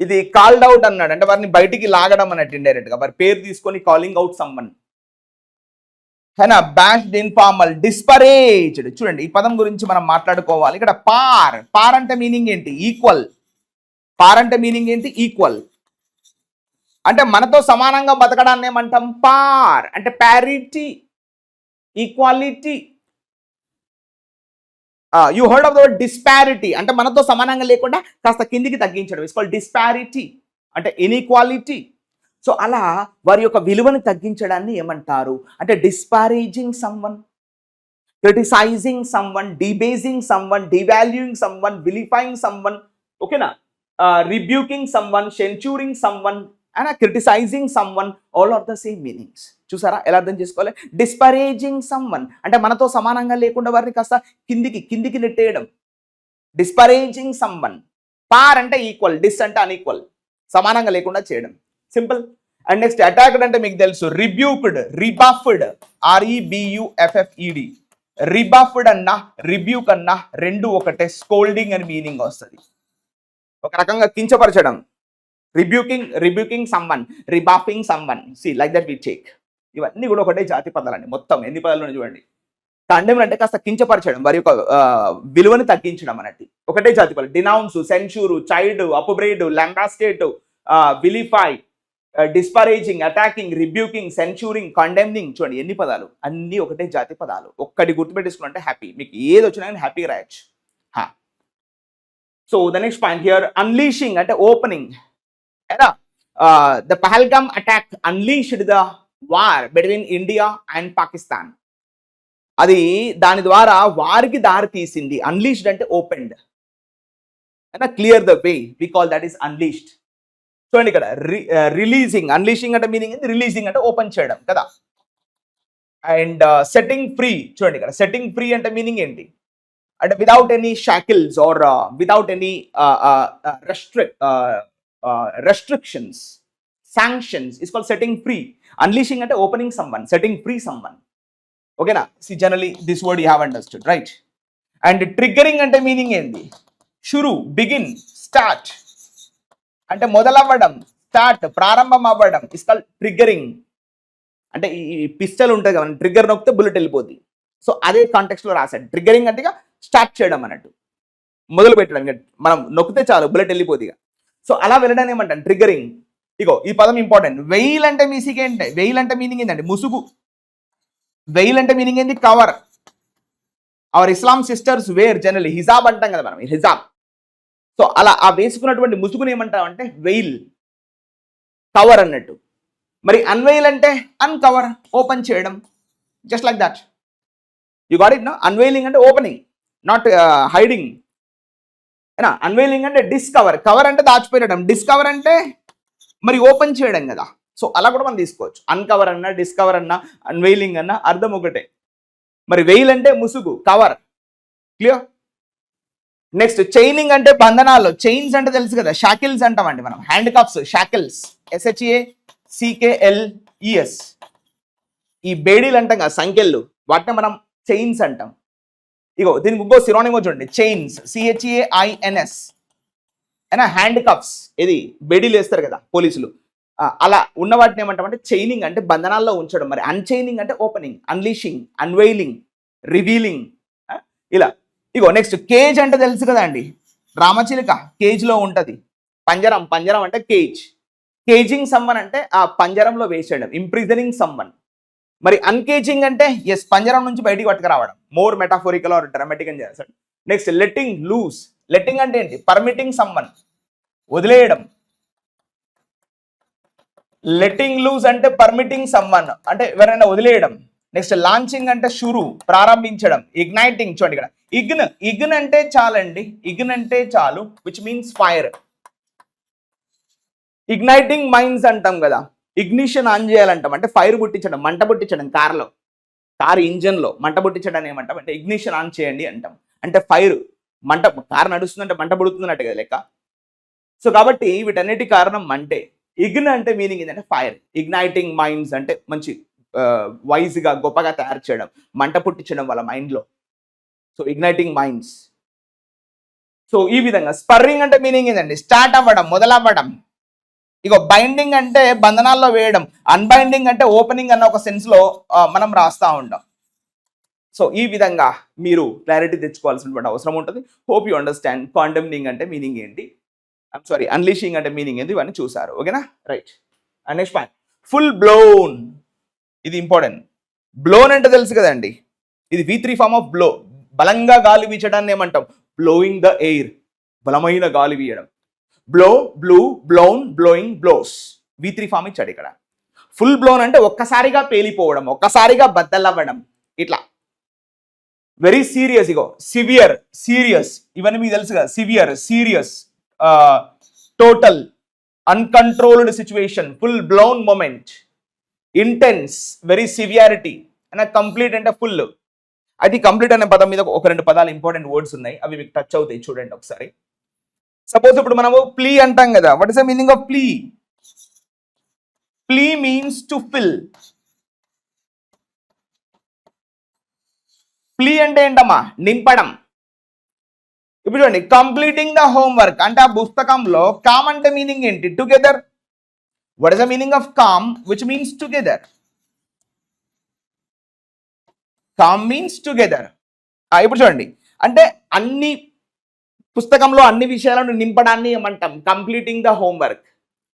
ఇది కాల్డ్ అవుట్ అన్నాడు, అంటే వారిని బయటికి లాగడం అన్నట్టు, ఇండైరెక్ట్ గా వారి పేరు తీసుకొని కాలింగ్ అవుట్ సమ్మన్. హేనా, బ్యాష్డ్, ఇన్ఫార్మల్, డిస్పరేజ్డ్. చూడండి, ఈ పదం గురించి మనం మాట్లాడుకోవాలి. ఇక్కడ పార్, పార్ అంటే మీనింగ్ ఏంటి? ఈక్వల్. పార్ అంటే మీనింగ్ ఏంటి? ఈక్వల్. అంటే మనతో సమానంగా బతకడాన్ని ఏమంటాం? పార్ అంటే parity, equality. You heard of the word disparity, అంటే మనతో సమానంగా లేకుండా కాస్త కిందికి తగ్గించడం. ఇట్స్ కాల్డ్ డిస్పారిటీ అంటే ఇన్ఈక్వాలిటీ. సో అలా వారి యొక్క విలువను తగ్గించడాన్ని ఏమంటారు అంటే disparaging someone, criticising someone, debasing someone, devaluing someone, vilifying someone. ఓకేనా? Rebuking someone, censuring someone and criticising someone, all are the same meanings. చూసారా ఎలా అర్థం చేసుకోవాలి? డిస్పరేజింగ్ సమ్వన్ అంటే మనతో సమానంగా లేకుండా వారిని కాస్త కిందికి నెట్టేయడం. డిస్పరేజింగ్ సమ్వన్. పార్ అంటే ఈక్వల్, డిస్ అంటే అన్ఈక్వల్, సమానంగా లేకుండా చేయడం. సింపుల్. అండ్ నెక్స్ట్ అటాక్డ్ అంటే మీకు తెలుసు, రిబ్యూక్డ్, రిబఫ్డ్, REBUFFED. రిబఫ్డ్ అన్నా రిబ్యూక్ అన్నా రెండు ఒకటే, స్కోల్డింగ్ అని మీనింగ్ వస్తుంది. ఒక రకంగా కించపరచడం. Rebuking someone, rebuffing someone, see like that we take. ఇవన్నీ కూడా ఒకటే జాతి పదాలండి. మొత్తం ఎన్ని పదాలు చూడండి. కండెమ్ అంటే కాస్త కించపరచడం, వారి యొక్క విలువని తగ్గించడం అన్నట్టు. ఒకటే జాతి పదాలు. Denounce, censure, chide, upbraid, lambaste, vilify, disparaging, attacking, rebuking, censuring, condemning. చూడండి ఎన్ని పదాలు, అన్ని ఒకటే జాతి పదాలు. ఒక్కటి గుర్తుపెట్టేసుకుంటే హ్యాపీ, మీకు ఏది వచ్చినా కానీ హ్యాపీగా రాయొచ్చు. So the next point here, unleashing అంటే opening. The Pahalgam attack unleashed the war between India and Pakistan. అది దాని ద్వారా వారికి దారి తీసింది. అన్లీష్డ్ అంటే opened, clear the way, we call that is unleashed. చూడండి ఇక్కడ రిలీజింగ్, అన్లీషింగ్ అంటే మీనింగ్ ఏంటి? రిలీజింగ్ అంటే ఓపెన్ చేయడం కదా. And setting free. చూడండి ఇక్కడ సెట్టింగ్ ఫ్రీ అంటే మీనింగ్ ఏంటి అంటే without any shackles or without any restrictions, sanctions is called setting free. Unleashing అంటే opening someone, setting free someone. Okay na? See, generally this word you have understood, right? And triggering అంటే మీనింగ్ ఏంటి? షురు, బిగిన్, స్టార్ట్ అంటే మొదలవ్వడం, స్టార్ట్ ప్రారంభం అవ్వడం ఇస్ కాల్డ్ ట్రిగ్గరింగ్. అంటే ఈ పిస్టల్ ఉంటుంది కదా, ట్రిగ్గర్ నొక్కితే బుల్లెట్ వెళ్ళిపోద్ది. సో అదే కాంటెక్స్ట్ లో రాశాడు. ట్రిగ్గరింగ్ అంటే స్టార్ట్ చేయడం అన్నట్టు, మొదలు పెట్టడం. మనం నొక్కితే చాలు బుల్లెట్ వెళ్ళిపోద్ది. సో అలా వెళ్ళడానికి ఏమంటాను? ట్రిగ్గరింగ్. ఇగో ఈ పదం ఇంపార్టెంట్. వెయిల్ అంటే మీసిక్ ఏంటి? వెయిల్ అంటే మీనింగ్ ఏంటంటే ముసుగు. వెయిల్ అంటే మీనింగ్ ఏంటి? కవర్. అవర్ ఇస్లాం సిస్టర్స్ వేర్ జనరల్లీ హిజాబ్ అంటాం కదా మనం, హిజాబ్. సో అలా ఆ వేసుకున్నటువంటి ముసుగుని ఏమంటాం అంటే వెయిల్, కవర్ అన్నట్టు. మరి అన్వెయిల్ అంటే అన్కవర్, ఓపెన్ చేయడం. Just like that, you got it no? Unveiling అంటే ఓపెనింగ్, నాట్ హైడింగ్. అన్వెయిలింగ్ అంటే డిస్కవర్, కవర్ అంటే దాచిపెట్టడం, డిస్కవర్ అంటే మరి ఓపెన్ చేయడం కదా. సో అలా కూడా మనం తీసుకోవచ్చు. అన్కవర్ అన్నా, డిస్కవర్ అన్నా, అన్వెయిలింగ్ అన్నా అర్థం ఒకటే. మరి వెయిల్ అంటే ముసుగు, కవర్. క్లియర్? నెక్స్ట్ చైనింగ్ అంటే బంధనాలు. చైన్స్ అంటే తెలుసు కదా, షాకిల్స్ అంటామండి మనం. Hand cups, shackles, SHACKLES. ఈ బేడీలు అంటాం కదా, సంఖ్యలు, వాటిని మనం చైన్స్ అంటాం. ఇగో దీనికి ఇంకో సినోనిమో చూడండి, చైన్స్, CHAINS. అయినా హ్యాండ్ కప్స్, ఇది బేడీలు వేస్తారు కదా పోలీసులు, అలా ఉన్న వాటిని ఏమంటామంటే చైనింగ్ అంటే బంధనాల్లో ఉంచడం. మరి అన్చైనింగ్ అంటే ఓపెనింగ్, అన్లీషింగ్, అన్వెయిలింగ్, రివీలింగ్. ఇలా. ఇగో నెక్స్ట్ కేజ్ అంటే తెలుసు కదా అండి, రామచిలుక కేజ్ లో ఉంటది. పంజరం, పంజరం అంటే కేజ్. కేజింగ్ సమ్మన్ అంటే ఆ పంజరంలో వేసేయడం, ఇంప్రిజనింగ్ సమ్మన్. మరి అన్కేజింగ్ అంటే ఎస్, పంజరం నుంచి బయటికి పట్టుకురావడం. మోర్ మెటాఫోరికల్ ఆర్ డ్రామాటిక్ అని చేస్తాడు. Next letting loose. లెట్టింగ్ అంటే ఏంటి? పర్మిటింగ్ సమ్మన్, వదిలేయడం. లెట్టింగ్ లూజ్ అంటే పర్మిటింగ్ సమ్మన్ అంటే ఎవరైనా వదిలేయడం. నెక్స్ట్ లాంచింగ్ అంటే షురు, ప్రారంభించడం. ఇగ్నైటింగ్, చూడండి ఇక్కడ ఇగ్న్ అంటే చాలండి, ఇగ్న్ అంటే చాలు, which means fire. Igniting minds అంటాం కదా, ఇగ్నిషన్ ఆన్ చేయాలంటాం, అంటే ఫైర్ పుట్టించడం, మంట పుట్టించడం. కార్ ఇంజన్ లో మంట పుట్టించడం ఏమంటాం అంటే ఇగ్నిషన్ ఆన్ చేయండి అంటాం. అంటే ఫైర్, మంట, కారు నడుస్తుందంటే మంట పుడుతున్నట్టు కదా లెక్క. సో కాబట్టి వీటన్నిటి కారణం మంటే. ఇగ్న్ అంటే మీనింగ్ ఏంటంటే ఫైర్. ఇగ్నైటింగ్ మైండ్స్ అంటే మంచి వైజ్ గా గొప్పగా తయారు చేయడం, మంట పుట్టించడం వాళ్ళ మైండ్ లో. So igniting minds. సో ఈ విధంగా. స్పర్రింగ్ అంటే మీనింగ్ ఏంటండి, స్టార్ట్ అవ్వడం, మొదలవ్వడం. ఇగో బైండింగ్ అంటే బంధనాల్లో వేయడం, అన్బైండింగ్ అంటే ఓపెనింగ్ అన్న ఒక సెన్స్ లో మనం రాస్తా ఉంటాం. సో ఈ విధంగా మీరు క్లారిటీ తెచ్చుకోవాల్సినటువంటి అవసరం ఉంటుంది. Hope you understand. కాండెమ్నింగ్ అంటే మీనింగ్ ఏంటి, సారీ అన్లీషింగ్ అంటే మీనింగ్ ఏంటి, ఇవన్నీ చూసారు. ఓకేనా, right. And next point, full blown. ఇది ఇంపార్టెంట్. బ్లోన్ అంటే తెలుసు కదండి, ఇది V3 ఫార్మ్ ఆఫ్ బ్లో. బలంగా గాలి వీచడాన్ని ఏమంటాం, బ్లోయింగ్ ద ఎయిర్, బలమైన గాలి వీయడం. Blow, blew, blown, blowing, blows. V3 form ఇచ్చాడు ఇక్కడ. ఫుల్ బ్లోన్ అంటే ఒక్కసారిగా పేలిపోవడం, ఒక్కసారిగా బద్దలవ్వడం, ఇట్లా. Very serious. ఇగో సివియర్, సీరియస్, ఇవన్నీ మీకు తెలుసు కదా. Severe, serious, total, uncontrolled situation, full blown moment, intense, very severity. And complete అంటే ఫుల్. అది కంప్లీట్ అనే పదం మీద ఒక రెండు పదాలు ఇంపార్టెంట్ వర్డ్స్ ఉన్నాయి, అవి మీకు టచ్ అవుతాయి, చూడండి ఒకసారి. సపోజ్ ఇప్పుడు మనము ప్లీ అంటాం కదా. What is the meaning of ple? Ple means to fill. Ple అంటే ఏంటమ్మా, నింపడం. ఇప్పుడు చూడండి, కంప్లీటింగ్ ద హోంవర్క్ అంటే ఆ పుస్తకంలో. కామ్ అంటే మీనింగ్ ఏంటి, together. What is the meaning of com, which means together? Com means together. ఇప్పుడు చూడండి, అంటే అన్ని పుస్తకంలో అన్ని విషయాలను నింపడాన్ని ఏమంటాం, కంప్లీటింగ్ ద హోంవర్క్.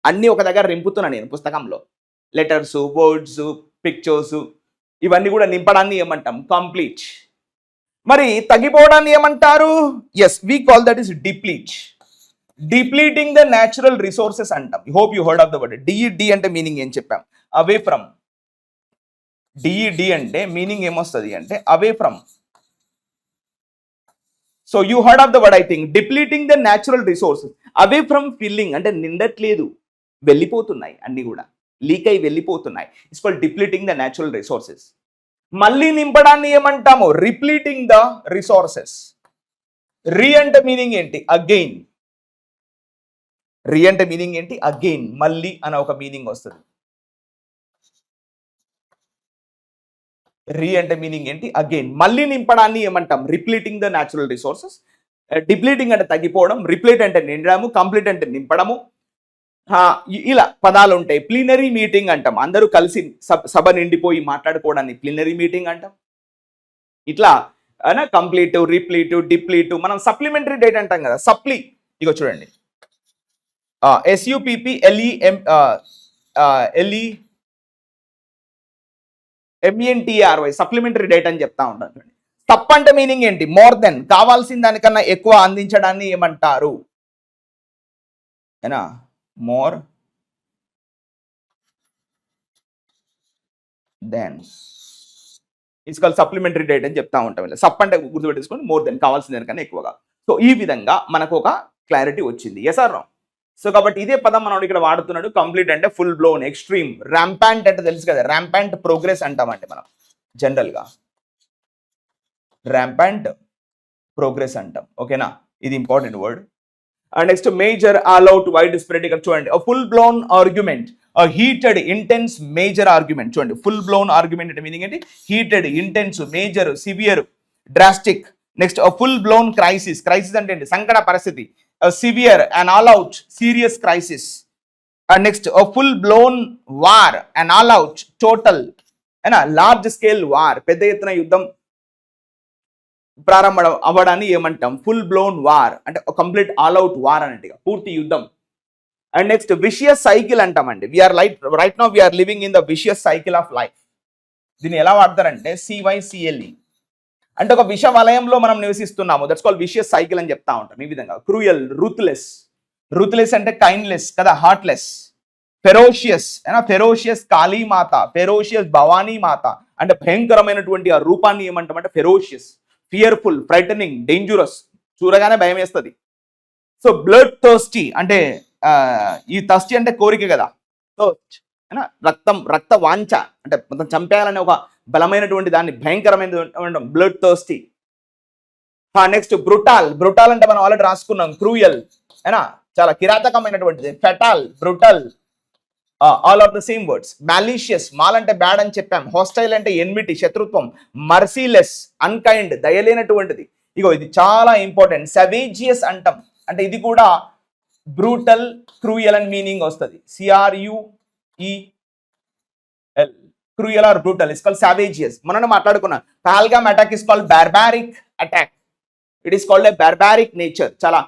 అన్ని ఒక దగ్గర నింపుతున్నా నేను పుస్తకంలో, లెటర్స్, వర్డ్స్, పిక్చర్స్, ఇవన్నీ కూడా నింపడాన్ని ఏమంటాం, కంప్లీట్. మరి తగ్గిపోవడాన్ని ఏమంటారు? Yes, we call that is deplete. Depleting the natural resources అంటాం. Hope you heard of the word. డిఈడి అంటే మీనింగ్ ఏం చెప్పాం, అవే ఫ్రమ్. డిఈడి అంటే మీనింగ్ ఏమొస్తుంది అంటే away from. So you heard of the word I think. Depleting the natural resources, away from filling అంటే నిండట్లేదు, వెళ్ళిపోతున్నాయి, అన్ని కూడా లీక్ అయి వెళ్ళిపోతున్నాయి. It's called depleting the natural resources. మళ్ళీ నింపడాన్ని ఏమంటాము, రిప్లీటింగ్ ద రిసోర్సెస్. రీ అంటే మీనింగ్ ఏంటి, అగైన్. రీ అంటే మీనింగ్ ఏంటి, అగైన్, మళ్ళీ అనే ఒక మీనింగ్ వస్తుంది. రీ అంటే మీనింగ్ ఏంటి, అగైన్. మళ్ళీ నింపడాన్ని ఏమంటాం, రిప్లీటింగ్ ద న్యాచురల్ రిసోర్సెస్. డిప్లీటింగ్ అంటే తగ్గిపోవడం, రిప్లీట్ అంటే నిండడము, కంప్లీట్ అంటే నింపడము. ఇలా పదాలు ఉంటాయి. ప్లీనరీ మీటింగ్ అంటాం, అందరూ కలిసి సభ నిండిపోయి మాట్లాడుకోవడాన్ని ప్లీనరీ మీటింగ్ అంటాం. ఇట్లా కంప్లీట్, రిప్లీట్, డిప్లీట్. మనం సప్లిమెంటరీ డేట్ అంటాం కదా, సప్లీ. ఇగో చూడండి, SUPPLEMENTRY, సప్లిమెంటరీ డేట్ అని చెప్తా ఉంటాను. తప్ప అంటే మీనింగ్ ఏంటి, మోర్ దెన్, కావాల్సిన దానికన్నా ఎక్కువ అందించడాన్ని ఏమంటారు, ఏనా, more than. It's called supplementary date అని చెప్తా ఉంటాం. సప్ అంటే గుర్తుపెట్టేసుకొని, మోర్ దెన్, కావాల్సిన దానికన్నా ఎక్కువగా. సో ఈ విధంగా మనకు ఒక క్లారిటీ వచ్చింది. Yes are no? సో కాబట్టి ఇదే పదం మనం ఇక్కడ వాడుతున్నాడు. కంప్లీట్ అంటే ఫుల్ బ్లోన్, ఎక్స్ట్రీమ్. ర్యాంపాంట్ అంటే తెలుసు కదా, ర్యాంపాంట్ ప్రోగ్రెస్ అంటామంటే మనం జనరల్ గా ర్యాంపాంట్ ప్రోగ్రెస్ అంటాం. ఓకేనా, ఇది important word. And next major, all out, wide spread. ఇక్కడ చూడండి, full blown argument, heated, intense, major argument. చూడండి, ఫుల్ బ్లోన్ ఆర్గ్యుమెంట్ అంటే మీనింగ్ ఏంటి, heated, intense, major, severe, drastic. Next full blown crisis. Crisis అంటే ఏంటి, సంకట పరిస్థితి. Severe and all out, serious crisis. And next full blown war and all out, total, అయినా లార్జ్ స్కేల్ వార్, పెద్ద ఎత్తున యుద్ధం ప్రారంభం అవ్వడాన్ని ఏమంటాం, ఫుల్ బ్లోన్ వార్. అంటే కంప్లీట్ ఆల్ అవుట్ వార్ అన్నట్టుగా, పూర్తి యుద్ధం. అండ్ నెక్స్ట్ విషియస్ సైకిల్ అంటామండి. We're right now we're living in the vicious cycle of life. దీన్ని ఎలా వాడతారంటే CYCLE, అంటే ఒక విష వలయంలో మనం నివసిస్తున్నాము. దట్స్ కాల్డ్ విషియస్ సైకిల్ అని చెప్తా ఉంటాం. ఈ విధంగా క్రూయల్, రూత్లెస్. రూత్లెస్ అంటే కైండ్లెస్ కదా, heartless. Ferocious, ferocious Kalimata, ferocious Bhavani మాత, అంటే భయంకరమైనటువంటి ఆ రూపాన్ని ఏమంటామంటే ఫెరోషియస్. ఫియర్ఫుల్, ఫ్రైటనింగ్, డేంజరస్, చూడగానే భయం వేస్తుంది. సో బ్లడ్ థర్స్టీ అంటే ఈ థర్స్టీ అంటే కోరిక కదా, థర్స్ట్ అయినా రక్త వాంఛ అంటే మొత్తం చంపేయాలనే ఒక బలమైనటువంటి దాన్ని భయంకరమైన బ్లడ్ థర్స్టీ. నెక్స్ట్ బ్రుటాల్ అంటే మనం ఆల్రెడీ రాసుకున్నాం, క్రూయల్ అయినా చాలా కిరాతకమైనటువంటిది. Fatal, brutal, all are the same words. Malicious, mal అంటే బ్యాడ్ అని చెప్పాం. హాస్టైల్ అంటే ఎన్మిటి, శత్రుత్వం. మర్సీలెస్, అన్కైండ్, దయలేనటువంటిది. ఇగో ఇది చాలా ఇంపార్టెంట్. సవేజియస్ అంటాం, అంటే ఇది కూడా బ్రూటల్, క్రూయల్ అని మీనింగ్ వస్తుంది. CRUEL, cruel or brutal is called savageous. మనం మాట్లాడుకున్నాం Pahalgam attack is called barbaric attack. It is called a barbaric nature, చాలా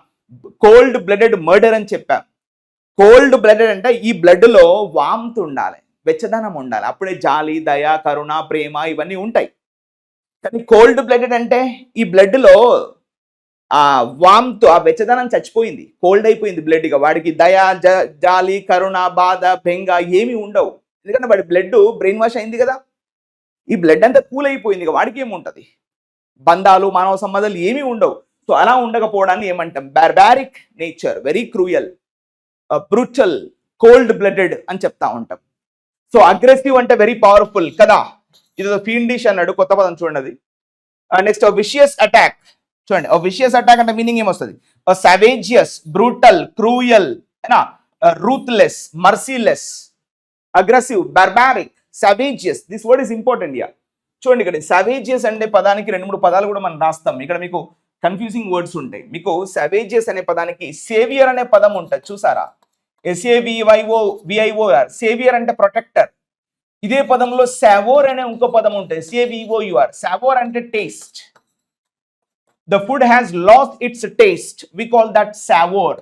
కోల్డ్ బ్లడెడ్ మర్డర్ అని చెప్పాం. కోల్డ్ బ్లడెడ్ అంటే ఈ బ్లడ్ లో వామ్త్ ఉండాలి, వెచ్చదనం ఉండాలి, అప్పుడే జాలి, దయ, కరుణ, ప్రేమ ఇవన్నీ ఉంటాయి. కానీ కోల్డ్ బ్లడెడ్ అంటే ఈ బ్లడ్ లో ఆ వామ్త్, ఆ వెచ్చదనం చచ్చిపోయింది, కోల్డ్ అయిపోయింది బ్లడ్. ఇక వాడికి దయ, జాలి, కరుణ, బాధ, బెంగ ఏమి ఉండవు, ఎందుకంటే వాడి బ్లడ్ బ్రెయిన్ వాష్ అయింది కదా. ఈ బ్లడ్ అంతా కూల్ అయిపోయింది, ఇక వాడికి ఏముంటది, బంధాలు, మానవ సంబంధాలు ఏమీ ఉండవు. సో అలా ఉండకపోవడాన్ని ఏమంటాం, barbaric nature, very cruel, brutal, cold blooded అని చెప్తా ఉంటాం. సో అగ్రెసివ్ అంటే వెరీ పవర్ఫుల్ కదా, ఇది ఫీల్డిష్ అన్నాడు, కొత్త పదం చూడండి. నెక్స్ట్ విషియస్ అటాక్ చూడండి. విషియస్ అటాక్ అంటే మీనింగ్ ఏమొస్తుంది, savageous, brutal, cruel, ruthless, merciless, aggressive, barbaric, savageous. This word is important yeah. చూడండి ఇక్కడ సవేజియస్ అంటే పదానికి 2-3 పదాలు కూడా మనం రాస్తాం. ఇక్కడ మీకు కన్ఫ్యూజింగ్ వర్డ్స్ ఉంటాయి. మీకు సవేజియస్ అనే పదానికి సేవియర్ అనే పదం ఉంటుంది, చూసారా, SAVIOR, సేవియర్ అంటే ప్రొటెక్టర్. ఇదే పదంలో సావోర్ అనే ఇంకో పదం ఉంటుంది, SAVOUR. సావోర్ అంటే taste. The food has lost its taste, we call that sour.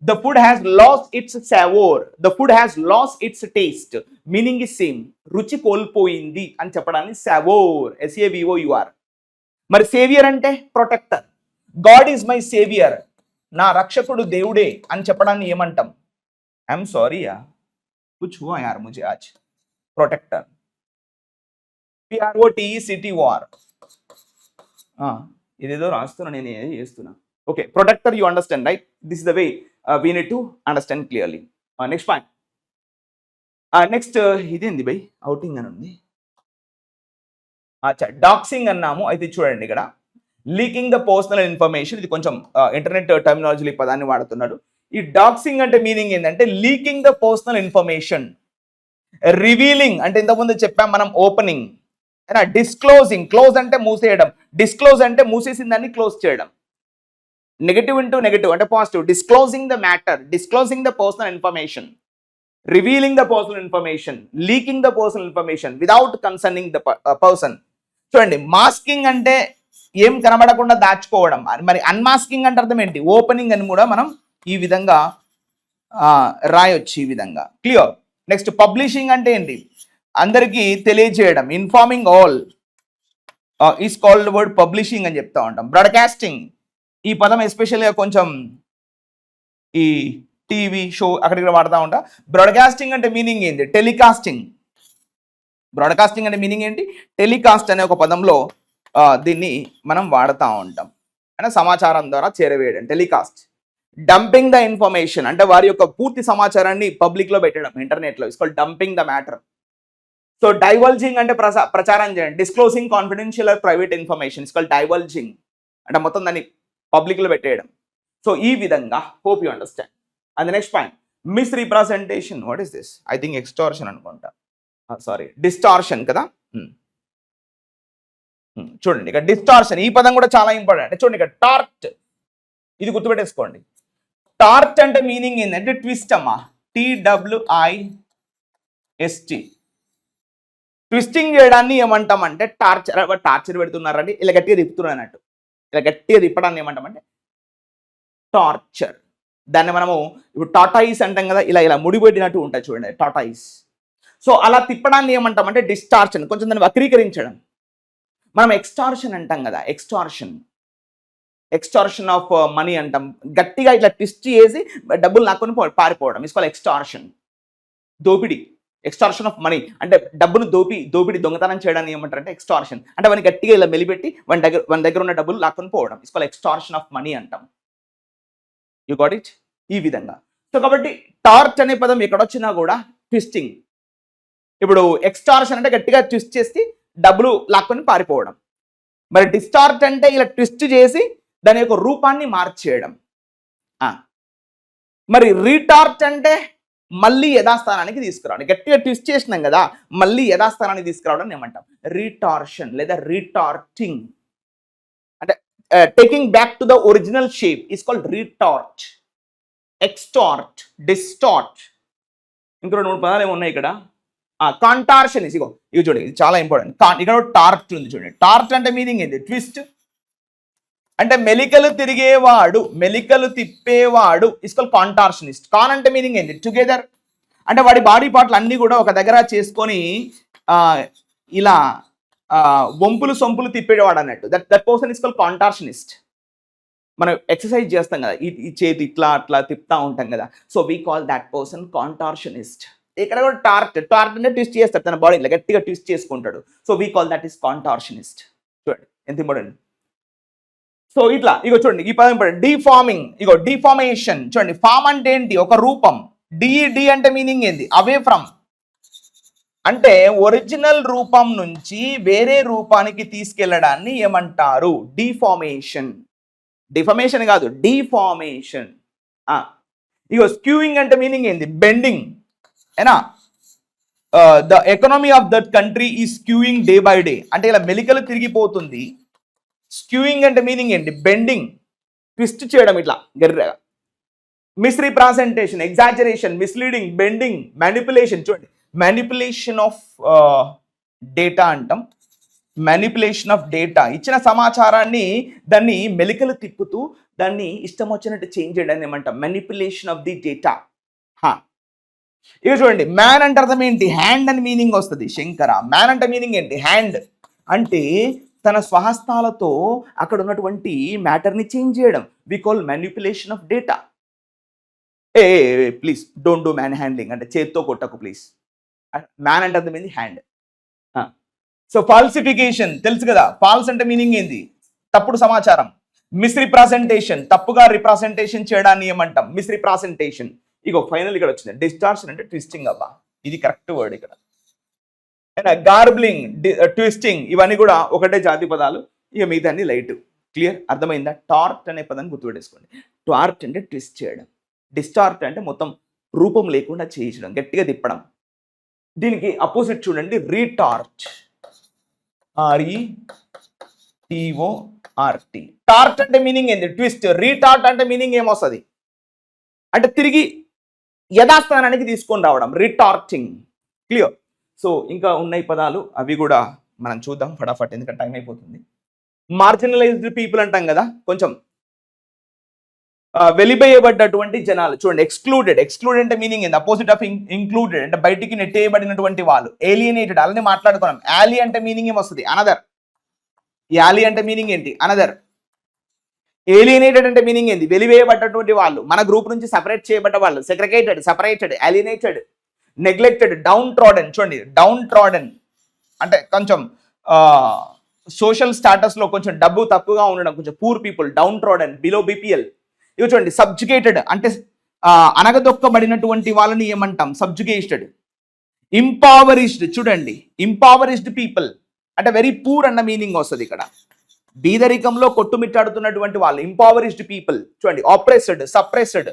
The food has lost its sour. The food has lost its taste. Meaning is same. రుచి కోల్పోయింది అని చెప్పడాన్ని sour, SAVOUR. మరి సేవియర్ అంటే protector. God is my saviour, నా రక్షకుడు దేవుడే అని చెప్పడాన్ని ఏమంటాం, ఐఎమ్ సారీ యా కుచ్ హువా యార్ ముझे आज. Protector, PROTECTOR. ఇదేదో రాస్తున్నా, నేను ఏదో చేస్తున్నా. Okay, protector, you understand right. This is the way we need to understand clearly. Next point. Next ఇదేంది బై, అవుటింగ్ అని ఉంది. అచ్చా, డాక్సింగ్ అన్నాము. అయితే చూడండి ఇక్కడ లీకింగ్ ద పర్సనల్ ఇన్ఫర్మేషన్, ఇది కొంచెం ఇంటర్నెట్ టర్మినాలజీ పదాన్ని వాడుతున్నాడు. ఈ డాక్సింగ్ అంటే మీనింగ్ ఏంటంటే leaking the personal information. Revealing అంటే ఇంతకుముందు చెప్పాం మనం, ఓపెనింగ్. డిస్క్లోజింగ్, క్లోజ్ అంటే మూసేయడం, డిస్క్లోజ్ అంటే మూసేసిన దాన్ని క్లోజ్ చేయడం. నెగటివ్ ఇంటూ నెగటివ్ అంటే positive. Disclosing the matter, disclosing the personal information, revealing the personal information, leaking the personal information without concerning the person. చూడండి, మాస్కింగ్ అంటే ఏం కనబడకుండా దాచుకోవడం. మరి అన్మాస్కింగ్ అంటే అర్థం ఏంటి, ఓపెనింగ్ అని కూడా మనం ఈ విధంగా రాయొచ్చు, ఈ విధంగా. క్లియర్. నెక్స్ట్ పబ్లిషింగ్ అంటే ఏంటి, అందరికీ తెలియజేయడం. Informing all is called word publishing అని చెప్తా ఉంటాం. బ్రాడ్కాస్టింగ్, ఈ పదం ఎస్పెషల్గా కొంచెం ఈ టీవీ షో అక్కడికి వాడుతూ ఉంటా. బ్రాడ్కాస్టింగ్ అంటే మీనింగ్ ఏంటి, టెలికాస్టింగ్. బ్రాడ్కాస్టింగ్ అంటే మీనింగ్ ఏంటి, టెలికాస్ట్ అనే ఒక పదంలో దీన్ని మనం వాడుతూ ఉంటాం. అంటే సమాచారం ద్వారా చేరవేయడం, టెలికాస్ట్. డంపింగ్ ద ఇన్ఫర్మేషన్ అంటే వారి యొక్క పూర్తి సమాచారాన్ని పబ్లిక్లో పెట్టడం, ఇంటర్నెట్లో. It's called dumping the matter. So divulging అంటే ప్రచారం చేయండి. Disclosing confidential or private information it's called divulging, అంటే మొత్తం దాన్ని పబ్లిక్లో పెట్టేయడం. సో ఈ విధంగా, hope you understand. And next point, misrepresentation. What is this, I think extortion అనుకుంటా, సారీ డిస్టార్షన్ కదా. చూడండి ఇక్కడ డిస్టార్షన్, ఈ పదం కూడా చాలా ఇంపార్టెంట్. చూడండి ఇక్కడ టార్ట్, ఇది గుర్తుపెట్టేసుకోండి. టార్ట్ అంటే మీనింగ్ ఏంటంటే ట్విస్ట్ అమ్మా, TWIST. ట్విస్టింగ్ చేయడాన్ని ఏమంటామంటే టార్చర్ పెడుతున్నారండి, ఇలా గట్టిగా తిప్పుతున్నారు అన్నట్టు. ఇలా గట్టిగా తిప్పడాన్ని ఏమంటామంటే టార్చర్. దాన్ని మనము ఇప్పుడు టాటాయిస్ అంటాం కదా, ఇలా ఇలా ముడిపెట్టినట్టు ఉంటుంది చూడండి, టాటాయిస్. సో అలా తిప్పడాన్ని ఏమంటామంటే డిస్టార్షన్, కొంచెం దాన్ని వక్రీకరించడం. మనం ఎక్స్టార్షన్ అంటాం కదా, ఎక్స్టార్షన్ ఆఫ్ మనీ అంటాం. గట్టిగా ఇట్లా ట్విస్ట్ చేసి డబ్బులు లాక్కొని పారిపోవడం ఇస్ కాల్డ్ ఎక్స్టార్షన్, దోపిడీ. ఎక్స్టార్షన్ ఆఫ్ మనీ అంటే డబ్బును దోపిడి దొంగతనం చేయడాన్ని ఏమంటారు అంటే ఎక్స్టార్షన్. అంటే వాడిని గట్టిగా ఇలా మెలిపెట్టి మన దగ్గర ఉన్న డబ్బులు లాక్కొని పోవడం. It's called extortion of money అంటాం. You got it? ఈ విధంగా. సో కాబట్టి టార్ట్ అనే పదం ఎక్కడొచ్చినా కూడా ట్విస్టింగ్. ఇప్పుడు ఎక్స్టార్షన్ అంటే గట్టిగా ట్విస్ట్ చేసి డబ్బులు లాక్కొని పారిపోవడం. మరి డిస్టార్ట్ అంటే ఇలా ట్విస్ట్ చేసి దాని యొక్క రూపాన్ని మార్చేయడం. మరి రీటార్ట్ అంటే మళ్ళీ యథాస్థానానికి తీసుకురావడం. గట్టిగా ట్విస్ట్ చేసినాం కదా, మళ్ళీ యథాస్థానానికి తీసుకురావడం ఏమంటాం? రీటార్షన్ లేదా రీటార్టింగ్. అంటే taking back to the original shape is called retort. Extort, distort. ఇంకో 2-3 పదాలు ఏమి ఉన్నాయి ఇక్కడ. కాంటార్షన్ ఇగో ఇవి చూడండి, ఇది చాలా ఇంపార్టెంట్. ఇక్కడ టార్ట్ ఉంది చూడండి. టార్ట్ అంటే మీనింగ్ ఏంటి? ట్విస్ట్ అంటే మెలికలు తిరిగేవాడు, మెలికలు తిప్పేవాడు ఇస్ కాల్డ్ కాంటార్షనిస్ట్. కాన్ అంటే మీనింగ్ ఏంటి? టుగెదర్ అంటే వాడి బాడీ పార్ట్లు అన్ని కూడా ఒక దగ్గర చేసుకొని ఇలా వంపులు సొంపులు తిప్పేవాడు అన్నట్టు. That person is called contortionist. మనం ఎక్సర్సైజ్ చేస్తాం కదా, ఈ చేతి ఇట్లా అట్లా తిప్పుతా ఉంటాం కదా, so we call that person contortionist. ఇక్కడ కూడా టార్ట్ అంటే ట్విస్ట్ చేస్తాడు, తన బాడీలో గట్టిగా ట్విస్ట్ చేసుకుంటాడు. So we call that is contortionist. చూడండి ఎంత ఇంపార్టెంట్. సో ఇట్లా ఇగో చూడండి ఈ పదం ఇంపార్టెంట్. డిఫార్మింగ్, ఇగో డిఫార్మేషన్. చూడండి ఫామ్ అంటే ఏంటి? ఒక రూపం. డి అంటే మీనింగ్ ఏంది? అవే ఫ్రమ్ అంటే ఒరిజినల్ రూపం నుంచి వేరే రూపానికి తీసుకెళ్లడాన్ని ఏమంటారు? డిఫార్మేషన్. డిఫార్మేషన్ కాదు, డిఫార్మేషన్. ఇగో స్క్యూయింగ్ అంటే మీనింగ్ ఏంది? బెండింగ్. ఏనా? The economy of that country ఈ స్క్యూయింగ్ డే బై డే అంటే ఇలా మెలికలు తిరిగిపోతుంది. స్క్యూయింగ్ అంటే మీనింగ్ ఏంటి? బెండింగ్, ట్విస్ట్ చేయడం ఇట్లా గర్రగా. Misrepresentation, exaggeration, misleading, bending, manipulation. చూడండి మ్యానిపులేషన్ ఆఫ్ డేటా అంటాం. మ్యానిపులేషన్ ఆఫ్ డేటా, ఇచ్చిన సమాచారాన్ని దాన్ని మెలికలు తిప్పుతూ దాన్ని ఇష్టం వచ్చినట్టు చేంజ్ చేయడాన్ని ఏమంటాం? Manipulation of the data. ఇక చూడండి మ్యాన్ అంటే అర్థం ఏంటి? హ్యాండ్ అని మీనింగ్ వస్తుంది. శంకర, మ్యాన్ అంటే మీనింగ్ ఏంటి? హ్యాండ్ అంటే తన స్వహస్తాలతో అక్కడ ఉన్నటువంటి మ్యాటర్ని చేంజ్ చేయడం. We call manipulation of data. Please don't do manhandling అంటే చేత్తో కొట్టకు ప్లీజ్. మ్యాన్ అంటే అర్థం ఏంది? హ్యాండ్. సో ఫాల్సిఫికేషన్ తెలుసు కదా, ఫాల్స్ అంటే మీనింగ్ ఏంది? తప్పుడు సమాచారం. మిస్రిప్రజెంటేషన్, తప్పుగా రిప్రజెంటేషన్ చేయడాన్ని ఏమంటాం? మిస్రిప్రజెంటేషన్. ఇగో ఫైనల్ ఇక్కడ వచ్చింది డిస్టార్షన్ అంటే ట్విస్టింగ్. అబ్బా ఇది కరెక్ట్ వర్డ్ ఇక్కడ. గార్బ్లింగ్, ట్విస్టింగ్ ఇవన్నీ కూడా ఒకటే జాతి పదాలు. ఇక మిగతా అన్ని లైట్. క్లియర్? అర్థమైందా? టార్ట్ అనే పదాన్ని గుర్తుపెట్టేసుకోండి. టార్ట్ అంటే ట్విస్ట్ చేయడం. డిస్టార్ట్ అంటే మొత్తం రూపం లేకుండా చేయించడం, గట్టిగా తిప్పడం. దీనికి అపోజిట్ చూడండి, రీటార్ట్. RETORT. టార్ట్ అంటే మీనింగ్ ఏంది? ట్విస్ట్. రీటార్ట్ అంటే మీనింగ్ ఏమొస్తుంది అంటే తిరిగి యథాస్థానానికి తీసుకొని రావడం. రీటార్టింగ్. క్లియర్? సో ఇంకా ఉన్నాయి పదాలు, అవి కూడా మనం చూద్దాం ఫటాఫట్, ఎందుకంటే టైం అయిపోతుంది. మార్జినలైజ్డ్ పీపుల్ అంటాం కదా, కొంచెం వెలివేయబడ్డటువంటి జనాలు. చూడండి ఎక్స్క్లూడెడ్. ఎక్స్క్లూడెడ్ అంటే మీనింగ్ ఏంది? అపోజిట్ ఆఫ్ ఇంక్లూడెడ్ అంటే బయటికి నెట్టేయబడినటువంటి వాళ్ళు. ఏలియనేటెడ్ అలానే మాట్లాడుకున్నాం. యాలీ అంటే మీనింగ్ ఏమొస్తుంది? అనదర్. యాలీ అంటే మీనింగ్ ఏంటి? అనదర్. ఏలియనేటెడ్ అంటే మీనింగ్ ఏంది? వెలివేయబడ్డటువంటి వాళ్ళు, మన గ్రూప్ నుంచి సపరేట్ చేయబడ్డ వాళ్ళు. Segregated, separated, alienated, neglected, down trodden. చూడండి డౌన్ ట్రాడెన్ అంటే కొంచెం సోషల్ స్టాటస్లో కొంచెం డబ్బు తక్కువగా ఉండడం, కొంచెం poor people, down trodden, below BPL. ఇవి చూడండి సబ్జుగేటెడ్ అంటే అనగదొక్కబడినటువంటి వాళ్ళని ఏమంటాం? సబ్జుగేటెడ్. ఇంపవరిష్డ్. చూడండి ఇంపవరిష్డ్ పీపుల్ అంటే వెరీ పూర్ అన్న మీనింగ్ వస్తుంది ఇక్కడ. బీదరికంలో కొట్టుమిట్టాడుతున్నటువంటి వాళ్ళు ఇంపవరిష్డ్ పీపుల్. చూడండి ఆప్రెస్డ్, సప్రెస్డ్.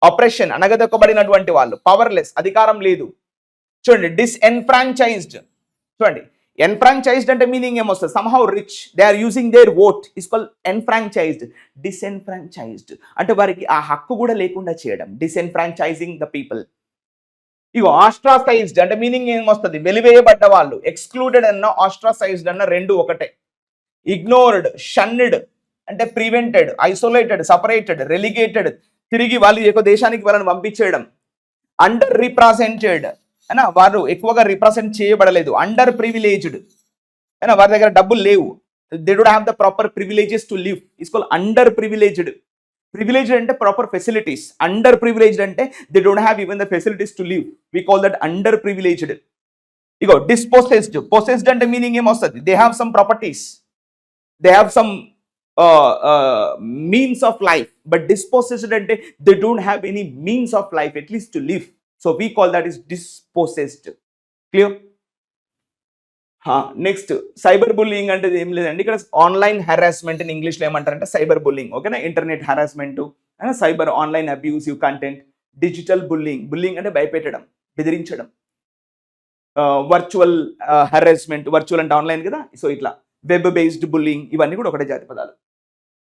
ఆపరేషన్ అనగదొక్కబడినటువంటి వాళ్ళు. పవర్లెస్ అధికారం లేదు. చూడండి డిస్ఎన్ఫ్రాంచైజ్డ్. చూడండి ఎన్ఫ్రాంచైజ్డ్ అంటే మీనింగ్ ఏమొస్తుంది? Somehow rich, they are using their vote is called enfranchised. Disenfranchised అంటే వారికి ఆ హక్కు కూడా లేకుండా చేయడం. డిస్ఎన్ఫ్రాంచైజింగ్ ద పీపుల్. ఇగో ఆస్ట్రాసైజ్డ్ అంటే మీనింగ్ ఏమొస్తుంది? వెలివేయబడ్డ వాళ్ళు. ఎక్స్క్లూడెడ్ అన్న ఆస్ట్రాసైజ్డ్ అన్న రెండు ఒకటే. ఇగ్నోర్డ్, షన్డ్ అంటే ప్రివెంటెడ్, ఐసోలేటెడ్, సపరేటెడ్, రెలిగేటెడ్, తిరిగి వాళ్ళు ఒక దేశానికి వాళ్ళని పంపించేయడం. అండర్ రిప్రజెంటెడ్ అయినా వారు ఎక్కువగా రిప్రజెంట్ చేయబడలేదు. అండర్ ప్రివిలేజ్డ్ అయినా వారి దగ్గర డబ్బులు లేవు. They don't have the proper privileges to live is called underprivileged. Privileged అంటే ప్రాపర్ ఫెసిలిటీస్, అండర్ ప్రివిలేజ్డ్ అంటే they don't have even the facilities to live, we call that underprivileged. ఇగో డిస్పోసెస్డ్, పొసెస్డ్ అంటే మీనింగ్ ఏమొస్తుంది, they have some properties, they have some means of life, but dispossessed ante they don't have any means of life at least to live, so we call that is dispossessed. Clear? Next cyber bullying అంటే ఏం లేదండి, ఇక్కడ ఆన్లైన్ హెరాస్మెంట్ ఇన్ ఇంగ్లీష్లో ఏమంటారంటే సైబర్ బుల్లింగ్. ఓకేనా, internet harassment, cyber online abusive content, digital bullying, bullying అంటే భయపెట్టడం, బెదిరించడం, వర్చువల్ హెరాస్మెంట్, వర్చువల్ అంటే ఆన్లైన్ కదా, సో ఇట్లా వెబ్ బేస్డ్ బుల్లింగ్, ఇవన్నీ కూడా ఒకటే జాతి పదాలు.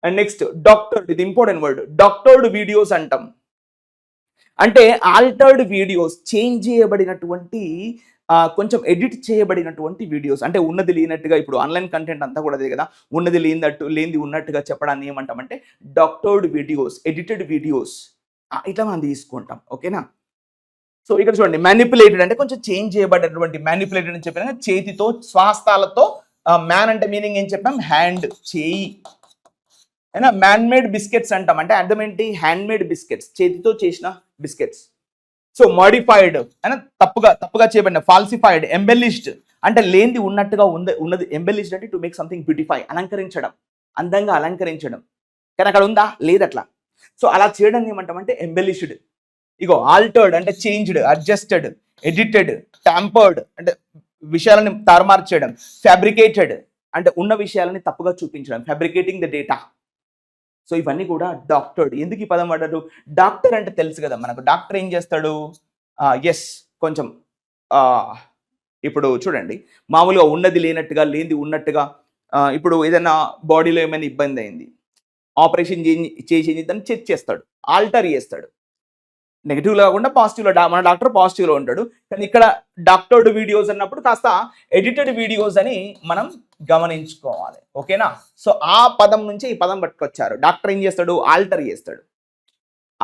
అండ్ నెక్స్ట్ డాక్టర్డ్, ఇది ఇంపార్టెంట్ వర్డ్, డాక్టర్డ్ వీడియోస్ అంటాం. అంటే ఆల్టర్డ్ వీడియోస్, చేంజ్ చేయబడినటువంటి కొంచెం ఎడిట్ చేయబడినటువంటి వీడియోస్, అంటే ఉన్నది లేనట్టుగా, ఇప్పుడు ఆన్లైన్ కంటెంట్ అంతా కూడా అదే కదా, ఉన్నది లేనిది ఉన్నట్టుగా చెప్పడాన్ని ఏమంటామంటే డాక్టర్డ్ వీడియోస్, ఎడిటెడ్ వీడియోస్, ఇట్లా మనం తీసుకుంటాం. ఓకేనా, సో ఇక్కడ చూడండి మ్యానిపులేటెడ్ అంటే కొంచెం చేంజ్ చేయబడినటువంటి, మ్యానిపులేటెడ్ అని చెప్పిన చేతితో, స్వాస్థాలతో, మ్యాన్ అంటే మీనింగ్ ఏం చెప్పాం, హ్యాండ్, చేయి. అయినా మ్యాన్ మేడ్ బిస్కెట్స్ అంటాం, అంటే అర్థం ఏంటి, హ్యాండ్ మేడ్ బిస్కెట్స్, చేతితో చేసిన బిస్కెట్స్. సో మాడిఫైడ్ అయినా తప్పుగా చేయబడిన, ఫాల్సిఫైడ్, ఎంబెలిష్డ్ అంటే లేనిది ఉన్నట్టుగా ఉన్నది, ఎంబెలిష్డ్ అంటే టు మేక్ సంథింగ్ బ్యూటిఫై, అలంకరించడం, అందంగా అలంకరించడం, కానీ అక్కడ ఉందా, లేదు అట్లా. సో అలా చేయడం ఏమంటామంటే ఎంబెలిష్డ్. ఇగో ఆల్టర్డ్ అంటే చేంజ్డ్, అడ్జస్టెడ్, ఎడిటెడ్, టాంపర్డ్ అంటే విషయాలని తారుమారు చేయడం, ఫ్యాబ్రికేటెడ్ అంటే ఉన్న విషయాలని తప్పుగా చూపించడం, ఫ్యాబ్రికేటింగ్ ద డేటా. సో ఇవన్నీ కూడా డాక్టర్డ్. ఎందుకు ఈ పదం వాడారు, డాక్టర్ అంటే తెలుసు కదా మనకు, డాక్టర్ ఏం చేస్తాడు, ఎస్ కొంచెం ఇప్పుడు చూడండి మామూలుగా ఉన్నది లేనట్టుగా, లేనిది ఉన్నట్టుగా, ఇప్పుడు ఏదైనా బాడీలో ఏమైనా ఇబ్బంది అయింది, ఆపరేషన్ చేసి దాన్ని చెక్ చేస్తాడు, ఆల్టర్ చేస్తాడు, నెగిటివ్లో కాకుండా పాజిటివ్లో, మన డాక్టర్ పాజిటివ్లో ఉంటాడు. కానీ ఇక్కడ డాక్టర్డ్ వీడియోస్ అన్నప్పుడు కాస్త ఎడిటెడ్ వీడియోస్ అని మనం గమనించుకోవాలి. ఓకేనా, సో ఆ పదం నుంచి ఈ పదం పట్టుకొచ్చారు. డాక్టర్ ఏం చేస్తాడు, ఆల్టర్ చేస్తాడు,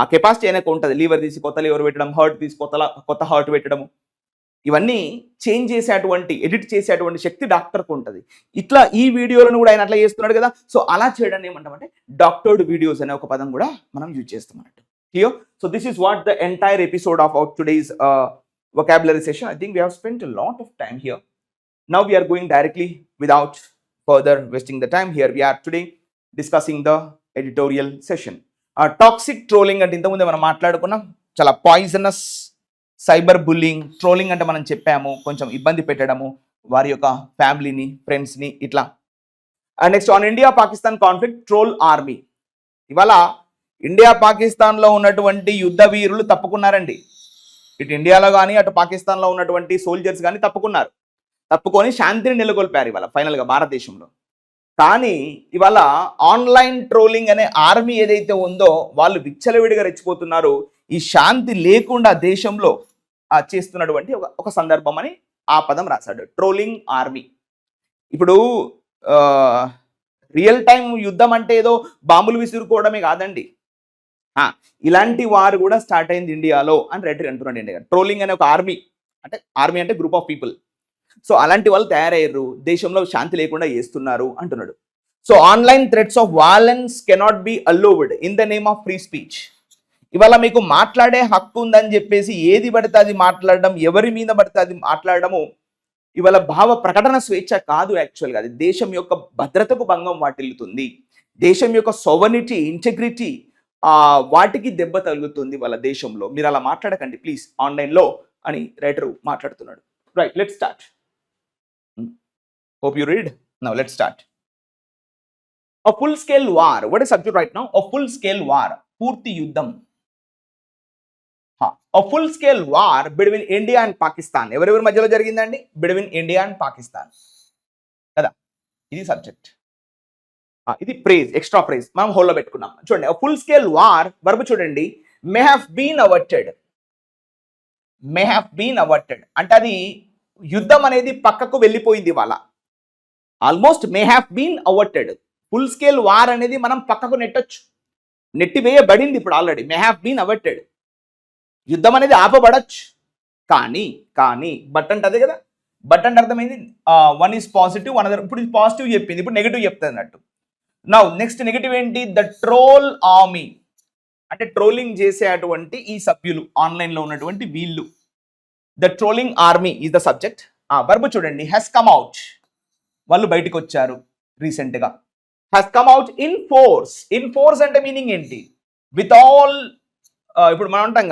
ఆ కెపాసిటీ అనేది ఉంటుంది, లీవర్ తీసి కొత్త లివర్ పెట్టడం, హార్ట్ తీసి కొత్త హార్ట్ పెట్టడము, ఇవన్నీ చేంజ్ చేసేటువంటి, ఎడిట్ చేసేటువంటి శక్తి డాక్టర్కు ఉంటుంది. ఇట్లా ఈ వీడియోలను కూడా ఆయన అట్లా చేస్తున్నాడు కదా, సో అలా చేయడాన్ని ఏమంటామంటే డాక్టర్డ్ వీడియోస్ అనే ఒక పదం కూడా మనం యూజ్ చేస్తాం అన్నట్టు. Here, so this is what the entire episode of our today's vocabulary session. I think we have spent a lot of time here. Now we are going directly without further wasting the time. Here we are today discussing the editorial session. Toxic trolling అంటే ఇంతకుముందే మనం మాట్లాడుకున్నాం, చాలా పాయిజనస్. సైబర్ బుల్లింగ్, ట్రోలింగ్ అంటే మనం చెప్పాము, కొంచెం ఇబ్బంది పెట్టడము వారి యొక్క ఫ్యామిలీని, ఫ్రెండ్స్ని ఇట్లా. Next on India Pakistan conflict, troll army. ఇవాళ ఇండియా పాకిస్తాన్లో ఉన్నటువంటి యుద్ధ వీరులు తప్పుకున్నారండి. ఇటు ఇండియాలో కానీ అటు పాకిస్తాన్లో ఉన్నటువంటి సోల్జర్స్ కానీ తప్పుకొని శాంతిని నెలకొల్పారు ఇవాళ ఫైనల్గా భారతదేశంలో. కానీ ఇవాళ ఆన్లైన్ ట్రోలింగ్ అనే ఆర్మీ ఏదైతే ఉందో వాళ్ళు విచ్చలవిడిగా రెచ్చిపోతున్నారు, ఈ శాంతి లేకుండా దేశంలో చేస్తున్నటువంటి ఒక సందర్భం అని ఆ పదం రాశాడు, ట్రోలింగ్ ఆర్మీ. ఇప్పుడు రియల్ టైం యుద్ధం అంటే ఏదో బాంబులు విసురుకోవడమే కాదండి, ఇలాంటి వారు కూడా స్టార్ట్ అయింది ఇండియాలో అని రైటర్ అంటున్నాడు. ఇండియా ట్రోలింగ్ అనే ఒక ఆర్మీ అంటే గ్రూప్ ఆఫ్ పీపుల్, సో అలాంటి వాళ్ళు తయారయ్యారు, దేశంలో శాంతి లేకుండా చేస్తున్నారు అంటున్నాడు. So online threats of violence cannot be allowed in the name of free speech. ఇవాళ మీకు మాట్లాడే హక్కు ఉందని చెప్పేసి ఏది పడితే అది మాట్లాడడం, ఎవరి మీద పడితే అది మాట్లాడడము ఇవాళ భావ ప్రకటన స్వేచ్ఛ కాదు. యాక్చువల్గా అది దేశం యొక్క భద్రతకు భంగం వాటిల్లుతుంది, దేశం యొక్క సోవర్నిటీ, ఇంటెగ్రిటీ వాటికి దెబ్బ తగులుతుంది వాళ్ళ దేశంలో. మీరు అలా మాట్లాడకండి ప్లీజ్ ఆన్లైన్లో అని రైటరు మాట్లాడుతున్నాడు. Right, let's start. Hope you read. Now let's start. A full scale war. What is subject right now? A full scale war. పూర్తి యుద్ధం. A full scale war between India and Pakistan. ఎవరెవరి మధ్యలో జరిగిందండి? Between India and Pakistan. కదా, ఇది సబ్జెక్ట్. ఇది ప్రైజ్, ఎక్స్ట్రా ప్రైజ్ మనం హోల్లో పెట్టుకున్నాం. చూడండి, ఫుల్ స్కేల్ వార్ వర్బ్ చూడండి, మే హ్యావ్ బీన్ అవర్టెడ్. అంటే అది యుద్ధం అనేది పక్కకు వెళ్ళిపోయింది ఇవాళ. Almost may have been averted. Full scale war అనేది మనం పక్కకు నెట్టివేయబడింది ఇప్పుడు already. May have been averted, యుద్ధం అనేది ఆపబడచ్చు. కానీ బట్ అంటే అదే కదా, బట్ అంటే అర్థమైంది, వన్ ఈజ్ పాజిటివ్, అనదర్. ఇప్పుడు పాజిటివ్ చెప్పింది, ఇప్పుడు నెగిటివ్ చెప్తుంది అన్నట్టు. నౌ నెక్స్ట్ నెగిటివ్ ఏంటి, ద ట్రోల్ ఆర్మీ. అంటే ట్రోలింగ్ చేసేటువంటి ఈ సభ్యులు ఆన్లైన్లో ఉన్నటువంటి వీళ్ళు. The trolling army is the subject. Verb చూడండి, హ్యాస్ కమ్ అవుట్, వాళ్ళు బయటకు వచ్చారు రీసెంట్గా. Has come out in force. In force అంటే మీనింగ్ ఏంటి? విత్ ఆల్, ఇప్పుడు మనం అంటాం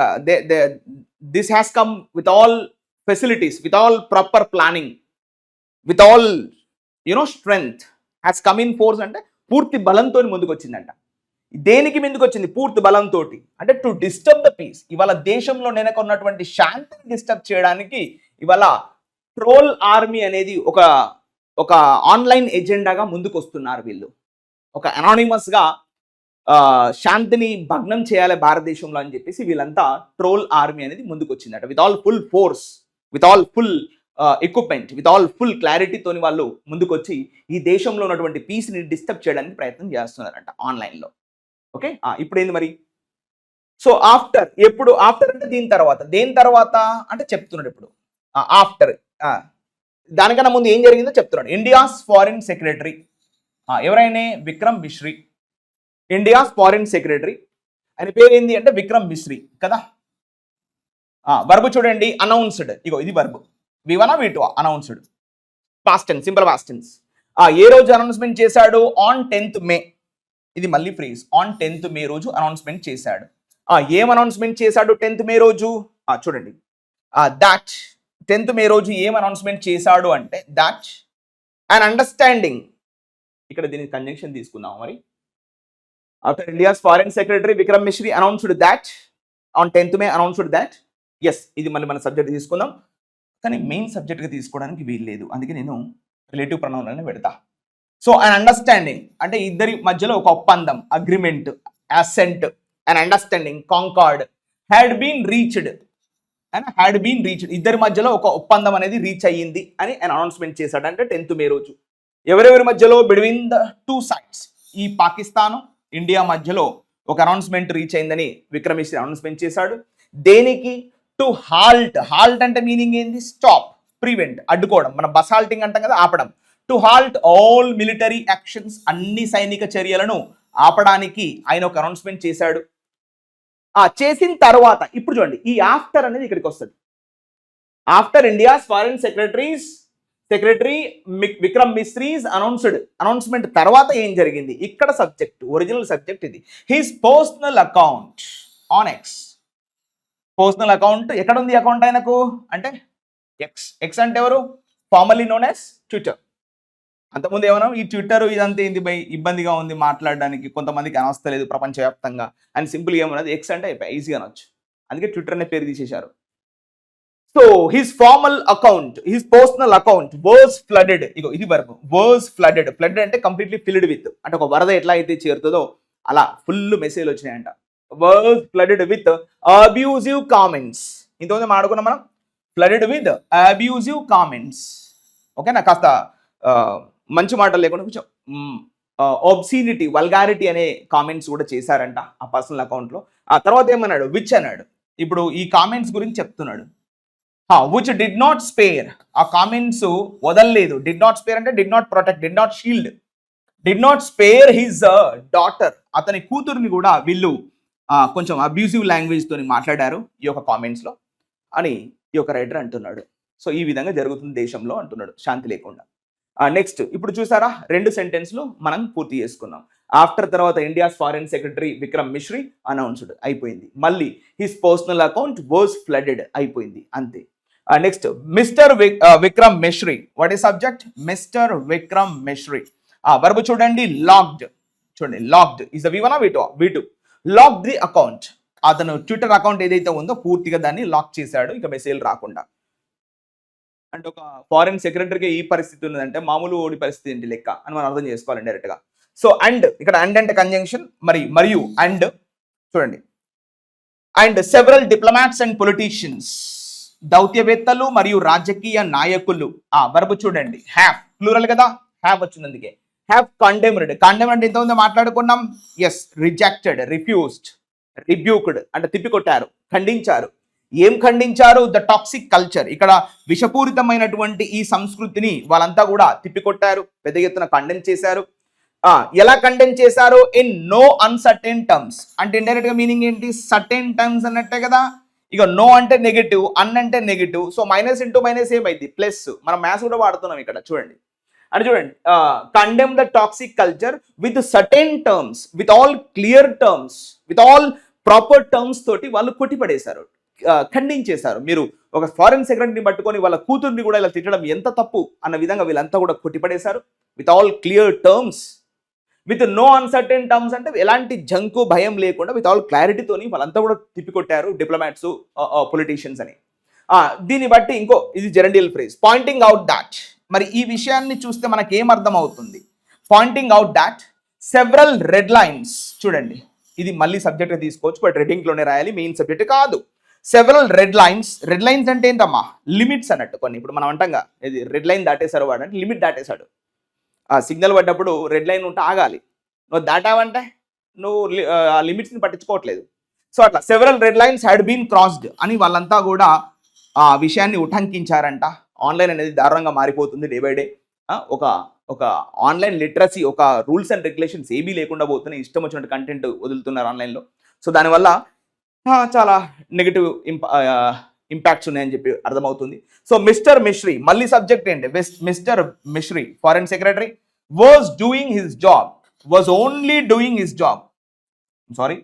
this has come with all facilities, with all proper planning, with all strength. Has come in force అంటే పూర్తి బలంతో ముందుకు వచ్చిందంట. దేనికి ముందుకు వచ్చింది? పూర్తి బలంతో. అంటే టు డిస్టర్బ్ ద పీస్. ఇవాళ దేశంలో నెలకొన్నటువంటి శాంతిని డిస్టర్బ్ చేయడానికి ఇవాళ ట్రోల్ ఆర్మీ అనేది ఒక ఆన్లైన్ ఎజెండాగా ముందుకు వస్తున్నారు వీళ్ళు. ఒక అనానిమస్గా శాంతిని భగ్నం చేయాలి భారతదేశంలో అని చెప్పేసి వీళ్ళంతా ట్రోల్ ఆర్మీ అనేది ముందుకు వచ్చిందట. With all full force, with all full equipment, with all full క్లారిటీతోని వాళ్ళు ముందుకు వచ్చి ఈ దేశంలో ఉన్నటువంటి పీస్ని డిస్టర్బ్ చేయడానికి ప్రయత్నం చేస్తున్నారంట ఆన్లైన్లో. ఓకే, ఇప్పుడు ఏంది మరి? సో ఆఫ్టర్, ఎప్పుడు ఆఫ్టర్ అంటే దేని తర్వాత అంటే చెప్తున్నాడు ఇప్పుడు. ఆఫ్టర్, దానికన్నా ముందు ఏం జరిగిందో చెప్తున్నాడు. ఇండియాస్ ఫారిన్ సెక్రటరీ, ఎవరైనా Vikram Misri, India's foreign secretary. ఆయన పేరు ఏంది అంటే విక్రమ్ మిశ్రీ కదా. వర్బ్ చూడండి, అనౌన్స్డ్. ఇగో ఇది verb. V1 V2 announced, past tense, simple past tense. ఏ రోజు అనౌన్స్మెంట్ చేశాడు? On 10th May. ఇది మళ్ళీ ఫ్రేజ్, ఆన్ 10th May రోజు అనౌన్స్మెంట్ చేశాడు. ఏం అనౌన్స్మెంట్ చేశాడు 10th May రోజు? చూడండి, దాట్ 10th May రోజు ఏం అనౌన్స్మెంట్ చేశాడు అంటే దాట్ అండ్ అండర్స్టాండింగ్. ఇక్కడ దీని కంజంక్షన్ తీసుకుందాం మరి. After India's foreign secretary Vikram Misri announced that on 10th May announced that. Yes, ఇది మళ్ళీ మన సబ్జెక్ట్ తీసుకుందాం, కానీ మెయిన్ సబ్జెక్ట్గా తీసుకోవడానికి వీలు లేదు, అందుకే నేను రిలేటివ్ ప్రొనౌన్ అని పెడతా. సో అండ్ అండర్స్టాండింగ్ అంటే ఇద్దరి మధ్యలో ఒక ఒప్పందం, agreement, assent, and understanding, concord, had been reached and had been reached. ఇద్దరి మధ్యలో ఒక ఒప్పందం అనేది రీచ్ అయ్యింది అని అనౌన్స్మెంట్ చేశాడు. అంటే 10th May రోజు ఎవరెవరి మధ్యలో? బిట్వీన్ ద టూ సైడ్స్, ఈ పాకిస్తాన్ ఇండియా మధ్యలో ఒక అనౌన్స్మెంట్ రీచ్ అయిందని విక్రమ్ మిశ్రీ అనౌన్స్మెంట్ చేశాడు. దేనికి? To halt. హాల్ట్ అంటే మీనింగ్ ఏంది? స్టాప్, ప్రివెంట్, అడ్డుకోవడం. మన బస్ హాల్టింగ్ అంటాం కదా, ఆపడం. To halt all military actions, అన్ని సైనిక చర్యలను ఆపడానికి ఆయన ఒక అనౌన్స్మెంట్ చేశాడు. చేసిన తర్వాత ఇప్పుడు చూడండి, ఈ ఆఫ్టర్ అనేది ఇక్కడికి వస్తుంది. After India's foreign secretary Vikram Misri's announcement తర్వాత ఏం జరిగింది? ఇక్కడ సబ్జెక్ట్, ఒరిజినల్ సబ్జెక్ట్ ఇది. His personal account on X. Personal account ఎక్కడ ఉంది? అకౌంట్ ఆయనకు అంటే ఎక్స్. ఎక్స్ అంటే ఎవరు? Formally known as Twitter. అంతకుముందు ఏమన్నా ఈ ట్విట్టర్ ఇదంతా ఏంది బై, ఇబ్బందిగా ఉంది మాట్లాడడానికి, కొంతమందికి అనవస్తలేదు ప్రపంచవ్యాప్తంగా అని సింపుల్గా ఏమన్నది ఎక్స్ అంటే ఈజీగా అనొచ్చు, అందుకే ట్విట్టర్ అనే పేరు తీసేశారు. So his formal account, his personal account was flooded. ఇగో ఇది వర్బ్, వాజ్ ఫ్లడెడ్. ఫ్లడెడ్ అంటే కంప్లీట్లీ ఫిల్డ్ విత్, అంటే ఒక వరద ఎట్లా అయితే చేరుతుందో అలా ఫుల్ మెసేజ్లు వచ్చినాయంట. Was flooded with abusive comments. ఇంతకుముందు మాట్లాడుకున్నాం మనం, ఫ్లడెడ్ విత్ అబ్యూజివ్ కామెంట్స్. ఓకేనా, కాస్త మంచి మాటలు లేకుండా కొంచెం ఒబ్సీనిటీ, వల్గారిటీ అనే కామెంట్స్ కూడా చేశారంట ఆ పర్సనల్ అకౌంట్లో. ఆ తర్వాత ఏమన్నాడు? విచ్ అన్నాడు. ఇప్పుడు ఈ కామెంట్స్ గురించి చెప్తున్నాడు. Which did not spare. ఆ కామెంట్స్ వదలలేదు. డిడ్ నాట్ స్పేర్ అంటే did not protect, did not shield, did not spare his daughter. అతని కూతురుని కూడా వీళ్ళు కొంచెం అబ్యూజివ్ లాంగ్వేజ్ తోని మాట్లాడారు ఈ యొక్క కామెంట్స్ లో అని ఈ యొక్క రైటర్ అంటున్నాడు. సో ఈ విధంగా జరుగుతుంది దేశంలో అంటున్నాడు, శాంతి లేకుండా. నెక్స్ట్ ఇప్పుడు చూసారా, 2 సెంటెన్స్లు మనం పూర్తి చేసుకున్నాం. ఆఫ్టర్ తర్వాత India's foreign secretary Vikram Misri announced అయిపోయింది. మళ్ళీ his personal account was flooded అయిపోయింది, అంతే. Next mister Vikram Misri. What is subject? Mister Vikram Misri. Verb చూడండి, లాక్డ్. చూడండి, locked is the V1 V2. Lock the account. అతను ట్విట్టర్ అకౌంట్ ఏదైతే ఉందో పూర్తిగా దాన్ని లాక్ చేశాడు, ఇక మెసేజ్ రాకుండా. అంటే ఒక ఫారిన్ సెక్రటరీకి ఈ పరిస్థితి ఉన్నదంటే మామూలు ఓడి పరిస్థితి ఏంటి లెక్క అని మనం అర్థం చేసుకోవాలి డైరెక్ట్ గా. సో అండ్, ఇక్కడ అండ్ అంటే కంజంక్షన్, మరియు అండ్ చూడండి. And several diplomats and politicians, దౌత్యవేత్తలు మరియు రాజకీయ నాయకులు. వర్బ్ చూడండి, హ్యావ్, ప్లూరల్ కదా, హ్యావ్ వచ్చింది అందుకే. Have condemned. కండెమ్డ్ అంటే ఎంతమంది మాట్లాడుకున్నాం? ఎస్, రిజెక్టెడ్, రిఫ్యూజ్డ్, రిబ్యూక్డ్ అంటే తిప్పికొట్టారు, ఖండించారు. ఏం ఖండించారు? The toxic culture. ఇక్కడ విషపూరితమైనటువంటి ఈ సంస్కృతిని వాళ్ళంతా కూడా తిప్పికొట్టారు, పెద్ద ఎత్తున కండెమ్ చేశారు. ఎలా కండెమ్ చేశారు? In no uncertain terms. అంటే ఇండైరెక్ట్ గా మీనింగ్ ఏంటి? సర్టెన్ టర్మ్స్ అన్నట్టే కదా. ఇక నో అంటే నెగటివ్, అన్ అంటే negative, so minus into minus ఏమైంది? ప్లస్. మనం మ్యాథ్స్ కూడా వాడుతున్నాం ఇక్కడ చూడండి. అంటే చూడండి, condemn the toxic culture with certain terms, with all clear terms, with all proper terms తోటి వాళ్ళు కొట్టిపడేశారు, ఖండించేశారు. మీరు ఒక ఫారెన్ సెక్రటరీని పట్టుకొని వాళ్ళ కూతుర్ని కూడా ఇలా తిట్టడం ఎంత తప్పు అన్న విధంగా వీళ్ళంతా కూడా కొట్టిపడేశారు. With all clear terms, with no uncertain terms అంటే ఎలాంటి జంకు భయం లేకుండా విత్ ఆల్ క్లారిటీతోని వాళ్ళంతా కూడా తిప్పికొట్టారు డిప్లొమాట్స్, పొలిటీషియన్స్ అని. దీన్ని బట్టి ఇది జెరండియల్ ఫ్రేజ్, పాయింటింగ్ అవుట్ దాట్. మరి ఈ విషయాన్ని చూస్తే మనకి ఏం అర్థం అవుతుంది? Pointing out that several red lines. చూడండి, ఇది మళ్ళీ సబ్జెక్ట్ తీసుకోవచ్చు, బట్ రెడ్డింగ్లోనే రాయాలి, మెయిన్ సబ్జెక్ట్ కాదు. Several red lines. Red lines అంటే ఏంటమ్మా? లిమిట్స్ అన్నట్టు. కొన్ని ఇప్పుడు మనం అంటాంగా, ఇది రెడ్ లైన్ దాటేశారు వాడు అంటే లిమిట్ దాటేశాడు. సిగ్నల్ పడ్డప్పుడు రెడ్ లైన్ ఉంటే ఆగాలి, నువ్వు దాటావంటే నువ్వు ఆ లిమిట్స్ని పట్టించుకోవట్లేదు. సో అట్లా several red lines had been crossed అని వాళ్ళంతా కూడా ఆ విషయాన్ని ఉటంకించారంట. ఆన్లైన్ అనేది దారుణంగా మారిపోతుంది డే బై డే. ఒక ఆన్లైన్ లిటరసీ, ఒక రూల్స్ అండ్ రెగ్యులేషన్స్ ఏమీ లేకుండా పోతున్నాయి, ఇష్టం వచ్చినట్టు కంటెంట్ వదులుతున్నారు ఆన్లైన్లో. సో దానివల్ల చాలా నెగిటివ్ ఇంపాక్ట్స్ ఉన్నాయని చెప్పి అర్థమవుతుంది. సో మిస్టర్ మిశ్రీ, మళ్ళీ సబ్జెక్ట్ ఏంటి? Mister Misri foreign secretary was doing his job, was only doing his job. Sorry,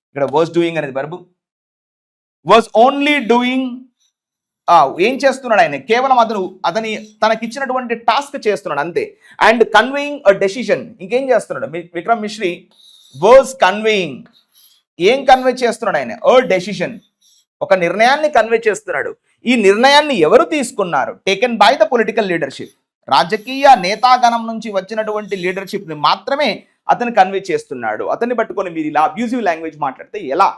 ఇక్కడ వాజ్ డూయింగ్ అనేది వర్బ్. వాజ్ ఓన్లీ డూయింగ్, ఏం చేస్తున్నాడు ఆయన? కేవలం తనకిచ్చినటువంటి టాస్క్ చేస్తున్నాడు అంతే. అండ్ కన్వేయింగ్ అ డెసిషన్, ఇంకేం చేస్తున్నాడు? విక్రమ్ మిశ్రీ వాజ్ కన్వేయింగ్, ఏం కన్వే చేస్తున్నాడు ఆయన? అ డెసిషన్, ఒక నిర్ణయాన్ని కన్వే చేస్తున్నాడు. ఈ నిర్ణయాన్ని ఎవరు తీసుకున్నారు? Taken by the political leadership, రాజకీయ నేతాగణం నుంచి వచ్చినటువంటి లీడర్షిప్ని మాత్రమే అతను కన్వే చేస్తున్నాడు. అతన్ని పట్టుకొని మీరు ఇలా అబ్యూజివ్ లాంగ్వేజ్ మాట్లాడితే ఎలా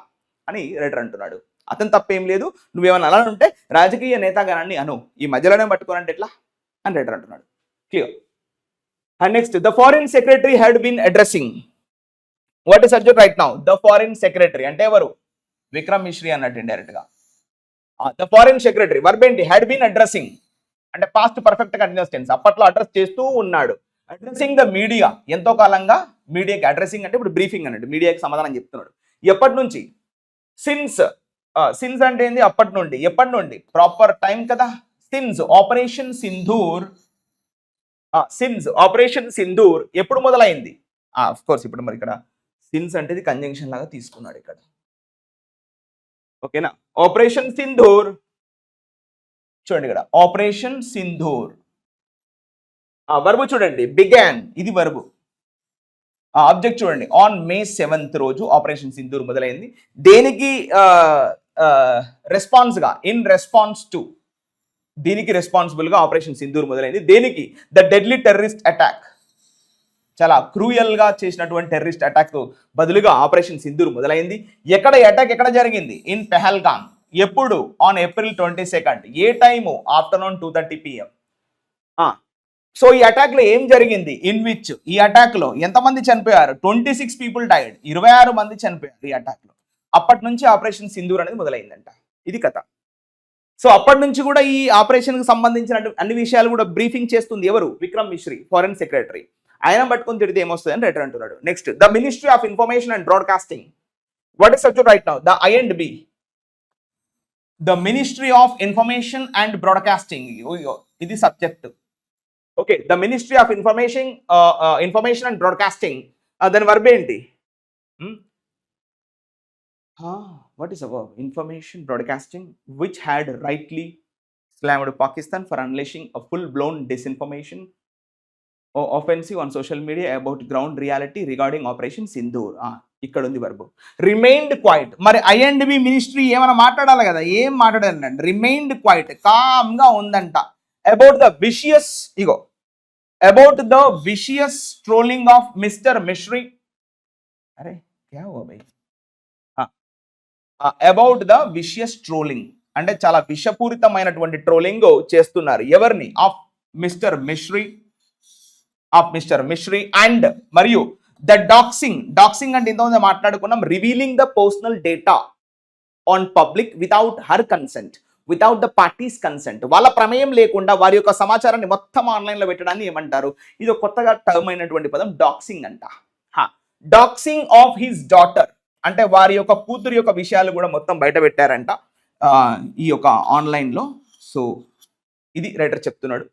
అని రైటర్ అంటున్నాడు. అతను తప్పేం లేదు, నువ్వేమన్నా అలా ఉంటే రాజకీయ నేతాగణాన్ని అను, ఈ మధ్యలోనే పట్టుకోనంటే ఎట్లా అని రైటర్ అంటున్నాడు. Clear. And next, the foreign secretary had been addressing. What is subject right now? The foreign secretary అంటే ఎవరు? విక్రమ్ మిశ్రీ అన్నట్టు ఇండైరెక్ట్ గా. ద ఫారిన్ సెక్రటరీ వర్బ్ ఏంటి? హ్యాడ్ బీన్ అడ్రస్సింగ్ అంటే పాస్ట్ పర్ఫెక్ట్ కంటిన్యూస్ టెన్స్, అప్పట్లో అడ్రస్ చేస్తూ ఉన్నాడు. అడ్రస్సింగ్ ద మీడియా, ఎంతో కాలంగా మీడియాకి అడ్రస్సింగ్ అంటే ఇప్పుడు బ్రీఫింగ్ అన్నట్టు, మీడియాకి సమాధానం చెప్తున్నాడు. ఎప్పటి నుంచి? సిన్స్. సిన్స్ అంటే ఏంది? అప్పటి నుండి. ఎప్పటి నుండి? ప్రాపర్ టైం కదా. Since operation Sindoor, since operation Sindoor ఎప్పుడు మొదలైంది? ఆఫ్ కోర్స్ ఇప్పుడు మరి ఇక్కడ సిన్స్ అంటే ఇది కంజంక్షన్ లాగా తీసుకున్నాడు ఇక్కడ, ఓకేనా. ఆపరేషన్ సింధూర్ చూడండి ఇక్కడ, ఆపరేషన్ సింధూర్. వర్బు చూడండి, బిగాన్, ఇది వర్బు. ఆబ్జెక్ట్ చూడండి, ఆన్ మే 7th రోజు ఆపరేషన్ సింధూర్ మొదలైంది. దేనికి రెస్పాన్స్ గా? ఇన్ రెస్పాన్స్ టు, దీనికి రెస్పాన్సిబుల్ గా ఆపరేషన్ సింధూర్ మొదలైంది. దేనికి? ద డెడ్లీ టెర్రరిస్ట్ అటాక్, చాలా క్రూయల్ గా చేసినటువంటి టెర్రరిస్ట్ అటాక్ బదులుగా ఆపరేషన్ సింధూర్ మొదలైంది. ఎక్కడ అటాక్ ఎక్కడ జరిగింది? ఇన్ పెహల్గాం. ఎప్పుడు? On April 22nd. A time? Afternoon 2:30 PM. So ఈ అటాక్ లో ఏం జరిగింది? ఇన్ విచ్, ఈ అటాక్ లో ఎంతమంది చనిపోయారు? 26 people డైడ్, 26 మంది చనిపోయారు ఈ అటాక్ లో. అప్పటి నుంచి ఆపరేషన్ సింధూర్ అనేది మొదలైందంట. ఇది కథ. సో అప్పటి నుంచి కూడా ఈ ఆపరేషన్ కి సంబంధించిన అన్ని విషయాలు కూడా బ్రీఫింగ్ చేస్తుంది ఎవరు? Vikram Misri, foreign secretary. ఆయన పట్టుకొని తిడితే ఏమొస్తుంది అని రైటర్ అంటున్నాడు. Next, the ministry of information and broadcasting. What is subject right now? The I&B, the ministry of information and broadcasting, ఇది subject. Okay, the ministry of information and broadcasting, దాని వర్బ్ ఏంటి? What is about information broadcasting which had rightly slammed Pakistan for unleashing a full-blown disinformation offensive on social media about ground reality regarding Operation Sindoor. ఇక్కడ ఉంది వర్బ్. Remained quiet. మరి I&B మినిస్ట్రీ ఏమైనా మాట్లాడాలి కదా, ఏం మాట్లాడాలంటే రిమైన్డ్ క్వైట్, కామ్ గా ఉందంట. About the vicious, ego about the vicious trolling of mister Misri. అరే క్యా హువా భయ్? అబౌట్ ద విషియస్ ట్రోలింగ్ అంటే చాలా విషపూరితమైనటువంటి ట్రోలింగ్ చేస్తున్నారు. ఎవరిని? ఆఫ్ మిస్టర్ మిశ్రీ అండ్ మరియు ద డాక్సింగ్ అంటే ఇంతకుముందు మాట్లాడుకున్నాం, revealing the personal data on public without her consent. Without the parties consent, వాళ్ళ ప్రమేయం లేకుండా వారి యొక్క సమాచారాన్ని మొత్తం ఆన్లైన్లో పెట్టడాన్ని ఏమంటారు? ఇది ఒక కొత్తగా టర్మ్ అయినటువంటి పదం డాక్సింగ్ అంట. డాక్సింగ్ ఆఫ్ హిస్ డాటర్ అంటే వారి యొక్క కూతురు యొక్క విషయాలు కూడా మొత్తం బయట పెట్టారంట ఈ యొక్క ఆన్లైన్లో. సో ఇది రైటర్ చెప్తున్నాడు.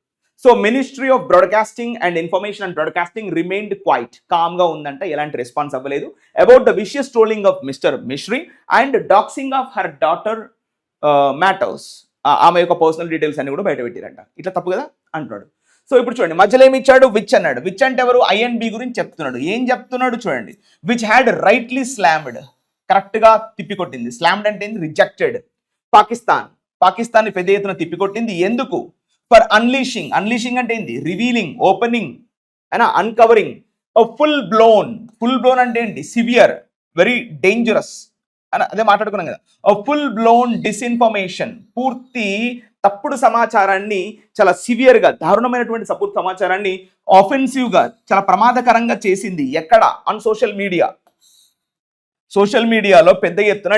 So ministry of broadcasting and information and broadcasting remained quiet కామ్గా ఉందంట, ఎలాంటి రెస్పాన్స్ అవ్వలేదు. About the vicious trolling of mister Misri and doxxing of her daughter matters, ఆమె యొక్క పర్సనల్ డీటెయిల్స్ అన్ని కూడా బయట పెట్టారంట. ఇట్లా తప్పు కదా అంటున్నాడు. సో ఇప్పుడు చూడండి, మధ్యలో ఏమి ఇచ్చాడు? విచ్ అన్నాడు. విచ్ అంటే ఎవరు? ఐఎన్బి గురించి చెప్తున్నాడు. ఏం చెప్తున్నాడు చూడండి. విచ్ హ్యాడ్ రైట్లీ స్లామ్డ్, కరెక్ట్గా తిప్పికొట్టింది. స్లామ్డ్ అంటే రిజెక్టెడ్. పాకిస్తాన్ పెద్ద ఎత్తున తిప్పికొట్టింది. ఎందుకు? For unleashing. అన్లీషింగ్ అంటే ఏంటి? రివీలింగ్, ఓపెనింగ్, అయినా అన్కవరింగ్ ఫుల్ బ్లోన్ అంటే ఏంటి? సివియర్, వెరీ డేంజరస్ అని అదే మాట్లాడుకున్నాం కదా. ఫుల్ బ్లోన్ డిస్ఇన్ఫర్మేషన్, పూర్తి తప్పుడు సమాచారాన్ని చాలా సివియర్గా, దారుణమైనటువంటి తప్పుడు సమాచారాన్ని ఆఫెన్సివ్గా, చాలా ప్రమాదకరంగా చేసింది. ఎక్కడ? On social media. సోషల్ మీడియాలో పెద్ద ఎత్తున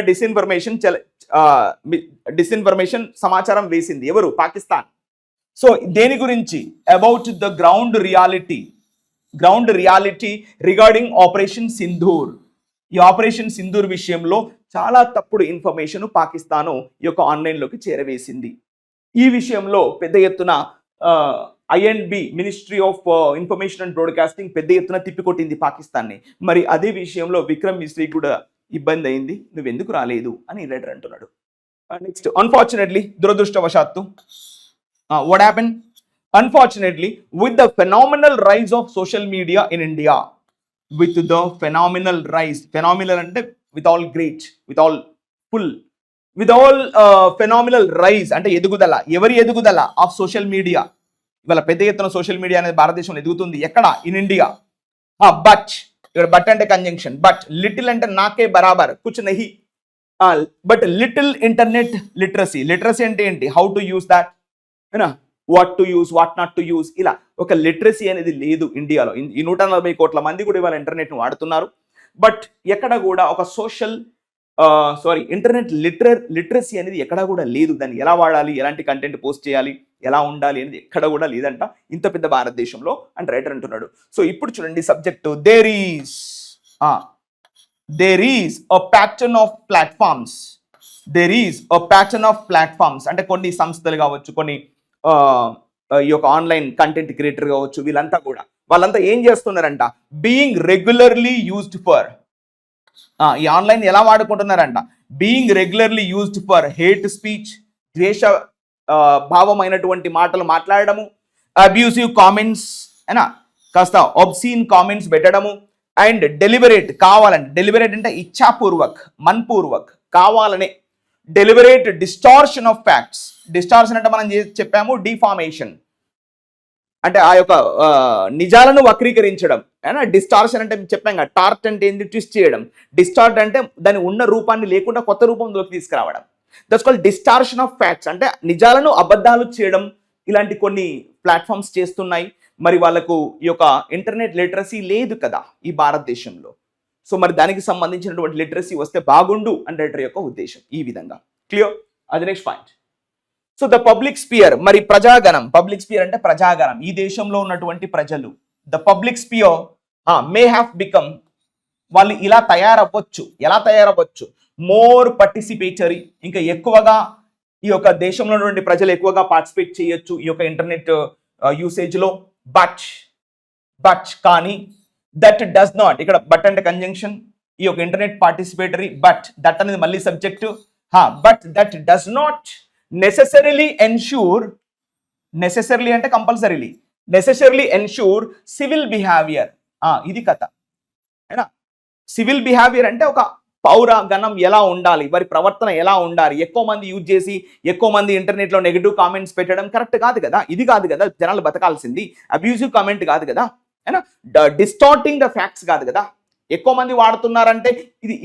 డిస్ఇన్ఫర్మేషన్ సమాచారం వేసింది. ఎవరు? పాకిస్తాన్. సో దేని గురించి? About the ground reality regarding operation Sindoor. ఈ ఆపరేషన్ సింధూర్ విషయంలో చాలా తప్పుడు ఇన్ఫర్మేషన్ పాకిస్తాను ఈ యొక్క ఆన్లైన్లోకి చేరవేసింది. ఈ విషయంలో పెద్ద ఎత్తున INB ministry of information and broadcasting పెద్ద ఎత్తున తిప్పికొట్టింది పాకిస్తాన్ని. మరి అదే విషయంలో విక్రమ్ మిశ్రీ కూడా ఇబ్బంది అయింది, నువ్వెందుకు రాలేదు అని రైటర్ అంటున్నాడు. నెక్స్ట్, అన్ఫార్చునేట్లీ, దురదృష్టవశాత్తు, what happened? Unfortunately, with the phenomenal rise of social media in India, with the phenomenal rise, phenomenal ante with all great, with all full, with all phenomenal rise అంటే ఎదుగుదల. ఎవరి ఎదుగుదల? Of social media. ఇవాళ పెద్ద ఎత్తున సోషల్ మీడియా అనేది భారతదేశంలో ఎదుగుతుంది. ఎక్కడ? In India. బట్ ఇక్కడ బట్ అంటే కంజంక్షన్. బట్ లిటిల్ అంటే నాకే బరాబర్ కుచ్ నహి. బట్ లిటిల్ ఇంటర్నెట్ లిటరసీ అంటే ఏంటి? How to use that, what to use, what not to use, ఇలా ఒక లిటరసీ అనేది లేదు ఇండియాలో. ఈ 140 కోట్ల మంది కూడా ఇవాళ ఇంటర్నెట్ను వాడుతున్నారు. బట్ ఎక్కడ కూడా ఒక ఇంటర్నెట్ లిటరసీ అనేది ఎక్కడా కూడా లేదు. దాన్ని ఎలా వాడాలి, ఎలాంటి కంటెంట్ పోస్ట్ చేయాలి, ఎలా ఉండాలి అనేది ఎక్కడ కూడా లేదంట ఇంత పెద్ద భారతదేశంలో అని రైటర్ అంటున్నాడు. సో ఇప్పుడు చూడండి subject. There is a pattern of platforms. అంటే కొన్ని సంస్థలు కావచ్చు, కొన్ని ఈ యొక్క ఆన్లైన్ కంటెంట్ క్రియేటర్ కావచ్చు, వాళ్ళంతా ఏం చేస్తున్నారంట? బీయింగ్ రెగ్యులర్లీ యూజ్డ్ ఫర్, ఈ ఆన్లైన్ ఎలా వాడుకుంటున్నారంట? Being regularly used for hate speech, ద్వేష భావమైనటువంటి మాటలు మాట్లాడడము, అబ్యూసివ్ కామెంట్స్, అయినా కాస్త ఒబ్సీన్ కామెంట్స్ పెట్టడము, అండ్ డెలిబరేట్ అంటే ఇచ్ఛాపూర్వక్, మన్పూర్వక్, కావాలనే deliberate distortion of facts. Distortion అంటే మనం చెప్పాము డిఫార్మేషన్, అంటే ఆ యొక్క నిజాలను వక్రీకరించడం. డిస్టార్షన్ అంటే చెప్పాం కదా. టార్ట్ అంటే ఏంటి? ట్విస్ట్ చేయడం. డిస్టార్ట్ అంటే దాని ఉన్న రూపాన్ని లేకుండా కొత్త రూపంలోకి తీసుకురావడం. That's called distortion of facts. అంటే నిజాలను అబద్ధాలు చేయడం. ఇలాంటి కొన్ని ప్లాట్ఫామ్స్ చేస్తున్నాయి. మరి వాళ్ళకు ఈ యొక్క ఇంటర్నెట్ లిటరసీ లేదు కదా ఈ భారతదేశంలో. సో మరి దానికి సంబంధించినటువంటి లిటరసీ వస్తే బాగుండు అని రైటర్ యొక్క ఉద్దేశం. ఈ విధంగా క్లియర్. అది next point. So the public sphere, మరి ప్రజాగణం. పబ్లిక్ స్పియర్ అంటే ప్రజాగణం, ఈ దేశంలో ఉన్నటువంటి ప్రజలు. The public sphere may have become, వాళ్ళు ఇలా తయారవ్వచ్చు. ఎలా తయారవ్వచ్చు? మోర్ పార్టిసిపేటరీ, ఇంకా ఎక్కువగా ఈ యొక్క దేశంలో ఉన్నటువంటి ప్రజలు ఎక్కువగా పార్టిసిపేట్ చేయొచ్చు ఈ యొక్క ఇంటర్నెట్ యూసేజ్లో. బట్ కానీ దట్ డస్ నాట్, ఇక్కడ బట్ అంటే కంజంక్షన్, ఈ యొక్క ఇంటర్నెట్ పార్టిసిపేటరీ, బట్ దట్ అనేది మళ్ళీ subject. But that does not necessarily ensure, necessarily అంటే compulsorily, necessarily ensure civil behavior. ఇది కథ. అయినా సివిల్ బిహేవియర్ అంటే ఒక పౌర గణం ఎలా ఉండాలి, వారి ప్రవర్తన ఎలా ఉండాలి. ఎక్కువ మంది యూజ్ చేసి ఎక్కువ మంది ఇంటర్నెట్లో నెగిటివ్ కామెంట్స్ పెట్టడం కరెక్ట్ కాదు కదా. ఇది కాదు కదా జనాలు బతకాల్సింది. అబ్యూజివ్ కామెంట్ కాదు కదా, అయినా డిస్టార్టింగ్ ద ఫ్యాక్ట్స్ కాదు కదా. ఎక్కువ మంది వాడుతున్నారంటే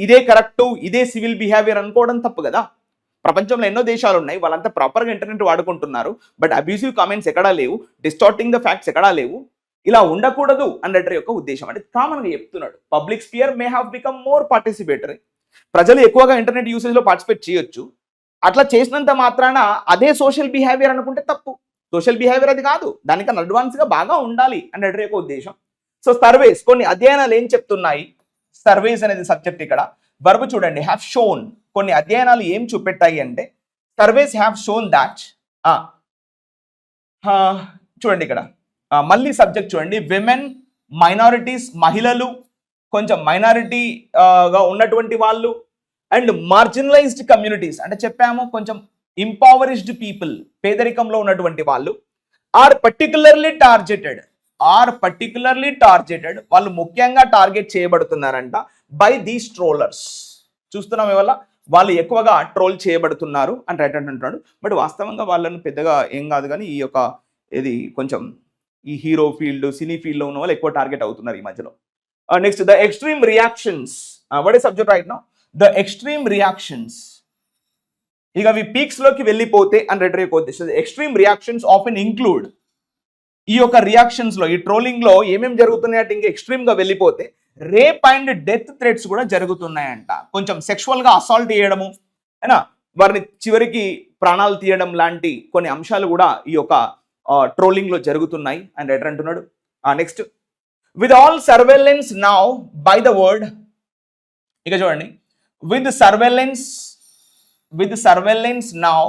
ఇదే కరెక్టు, ఇదే సివిల్ బిహేవియర్ అనుకోవడం తప్పు కదా. ప్రపంచంలో ఎన్నో దేశాలు ఉన్నాయి, వాళ్ళంతా ప్రాపర్గా ఇంటర్నెట్ వాడుకుంటున్నారు. బట్ అబ్యూసివ్ కామెంట్స్ ఎక్కడా లేవు, డిస్టార్టింగ్ ద ఫ్యాక్ట్స్ ఎక్కడా లేవు. ఇలా ఉండకూడదు అని రైటర్ యొక్క ఉద్దేశం. అంటే కామన్గా చెప్తున్నాడు. Public sphere may have become more participatory. ప్రజలు ఎక్కువగా ఇంటర్నెట్ యూసేజ్లో పార్టిసిపేట్ చేయొచ్చు. అట్లా చేసినంత మాత్రాన అదే సోషల్ బిహేవియర్ అనుకుంటే తప్పు. సోషల్ బిహేవియర్ అది కాదు, దానికన్నా అడ్వాన్స్గా బాగా ఉండాలి అనేది యొక్క ఉద్దేశం. సో సర్వేస్, కొన్ని అధ్యయనాలు ఏం చెప్తున్నాయి, సర్వేస్ అనేది సబ్జెక్ట్ ఇక్కడ. వర్బ్ చూడండి, హ్యావ్ షోన్. కొన్ని అధ్యయనాలు ఏం చూపెట్టాయి అంటే సర్వేస్ హ్యావ్ షోన్ దాట్, చూడండి ఇక్కడ మళ్ళీ సబ్జెక్ట్ చూడండి, విమెన్, మైనారిటీస్, మహిళలు, కొంచెం మైనారిటీగా ఉన్నటువంటి వాళ్ళు, అండ్ మార్జినలైజ్డ్ కమ్యూనిటీస్ అంటే చెప్పాము కొంచెం ఇంపవరిష్డ్ పీపుల్, పేదరికంలో ఉన్నటువంటి వాళ్ళు, ఆర్ పర్టికులర్లీ టార్గెటెడ్, వాళ్ళు ముఖ్యంగా టార్గెట్ చేయబడుతున్నారంట బై దీస్ ట్రోలర్స్. చూస్తున్నాం ఇవల్ల వాళ్ళు ఎక్కువగా ట్రోల్ చేయబడుతున్నారు అని రైట్ అంటున్నాడు. బట్ వాస్తవంగా వాళ్ళను పెద్దగా ఏం కాదు, కానీ ఈ యొక్క ఇది కొంచెం ఈ హీరో ఫీల్డ్, సినీ ఫీల్డ్లో ఉన్న వాళ్ళు ఎక్కువ టార్గెట్ అవుతున్నారు ఈ మధ్యలో. Next the extreme reactions, what is subject right now, the extreme reactions. ఇక అవి పీక్స్ లోకి వెళ్ళిపోతే అని రెటరేక్ ఉద్దేశం. ఎక్స్ట్రీమ్ రియాక్షన్స్ ఆఫెన్ ఇంక్లూడ్, ఈ యొక్క రియాక్షన్స్ లో, ఈ ట్రోలింగ్ లో ఏమేమి జరుగుతున్నాయంటే ఇంకా ఎక్స్ట్రీమ్ గా వెళ్ళిపోతే రేప్ అండ్ డెత్ థ్రెట్స్ కూడా జరుగుతున్నాయంట. కొంచెం సెక్షువల్ గా అసాల్ట్ చేయడము, అయినా వారిని చివరికి ప్రాణాలు తీయడం లాంటి కొన్ని అంశాలు కూడా ఈ యొక్క ట్రోలింగ్ లో జరుగుతున్నాయి అని రైటర్ అంటున్నాడు. Next, with all surveillance now by the word. ఇక చూడండి, విత్ సర్వేలెన్స్ నౌ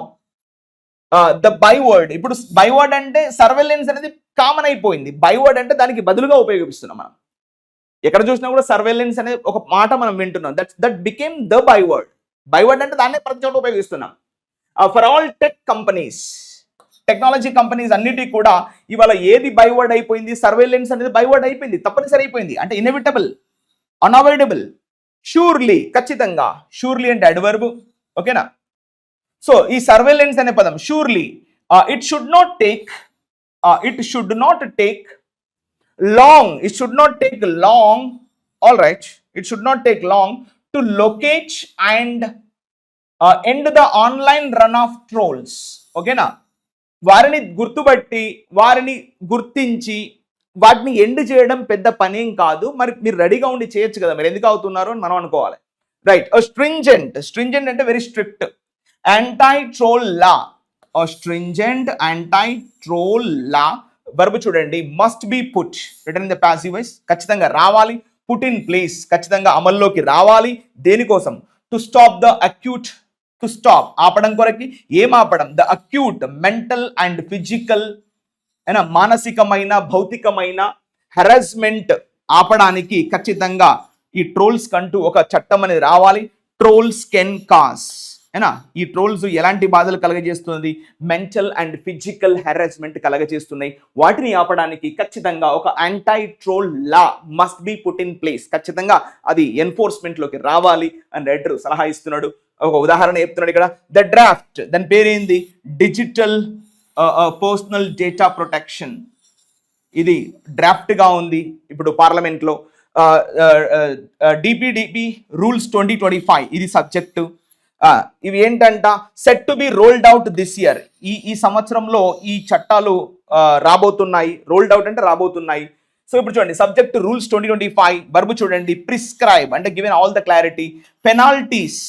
ద బైవర్డ్. ఇప్పుడు బైవర్డ్ అంటే సర్వేలెన్స్ అనేది కామన్ అయిపోయింది, బైవర్డ్ అంటే దానికి బదులుగా ఉపయోగిస్తున్నాం మనం. ఎక్కడ చూసినా కూడా సర్వేలెన్స్ అనే ఒక మాట మనం వింటున్నాం, that became the byword. Byword అంటే దాన్నే ప్రతి చోట ఉపయోగిస్తున్నాం. For all tech companies, technology companies అన్నిటికీ కూడా ఇవాళ ఏది బైవర్డ్ అయిపోయింది, సర్వేలెన్స్ అనేది బైవర్డ్ అయిపోయింది, తప్పనిసరి అయిపోయింది. అంటే ఇన్ఎవిటబుల్, అన్అవాయిడబుల్, షూర్లీ, ఖచ్చితంగా. షూర్లీ అంటే అడ్వర్బ్, ఓకేనా. సో ఈ సర్వేలెన్స్ అనే పదం surely, it should not take long, all right, it should not take long to locate and end the online run of trolls. ఓకేనా, వారిని గుర్తుపట్టి, వారిని గుర్తించి వాటిని ఎండ్ చేయడం పెద్ద పనేం కాదు. మరి మీరు రెడీగా ఉండి చేయొచ్చు కదా, మీరు ఎందుకు అవుతున్నారు అని మనం అనుకోవాలి. రైట్, స్ట్రింజెంట్ అంటే వెరీ స్ట్రిక్ట్. యాంటీ ట్రోల్ లా, స్ట్రింజెంట్ యాంటీ ట్రోల్ లా. వర్బ్ చూడండి, must be put, return in the passive voice, ఖచ్చితంగా రావాలి. పుట్ ఇన్ ప్లేస్, ఖచ్చితంగా అమల్లోకి రావాలి. దేనికోసం, to stop the acute, to stop ఆపడం కొరకి. ఏం ఆపడం, the acute mental and physical, అయినా మానసికమైన, భౌతికమైన హెరాస్మెంట్ ఆపడానికి ఖచ్చితంగా ఈ ట్రోల్స్ కంటూ ఒక చట్టం అనేది రావాలి. ట్రోల్స్ కెన్ కాస్, అయినా ఈ ట్రోల్స్ ఎలాంటి బాధలు కలగజేస్తుంది, మెంటల్ అండ్ ఫిజికల్ హెరాస్మెంట్ కలగజేస్తున్నాయి. వాటిని ఆపడానికి ఖచ్చితంగా ఒక anti troll law must be put in place, ఖచ్చితంగా అది ఎన్ఫోర్స్మెంట్ లోకి రావాలి అని రైటర్ సలహా ఇస్తున్నాడు. ఒక ఉదాహరణ చెప్తున్నాడు ఇక్కడ, ద డ్రాఫ్ట్, దాని పేరేంది, డిజిటల్ పర్సనల్ డేటా ప్రొటెక్షన్. ఇది డ్రాఫ్ట్గా ఉంది ఇప్పుడు పార్లమెంట్లో. డిపిడిపి రూల్స్ 2025 ఇది సబ్జెక్టు. ఇవి ఏంటంట, set to be rolled out this year. ఈ సంవత్సరంలో ఈ చట్టాలు రాబోతున్నాయి. రోల్డ్ అవుట్ అంటే రాబోతున్నాయి. సో ఇప్పుడు చూడండి, సబ్జెక్ట్ రూల్స్ 2025, వర్బ్ చూడండి, ప్రిస్క్రైబ్ అంటే given all the clarity. Penalties,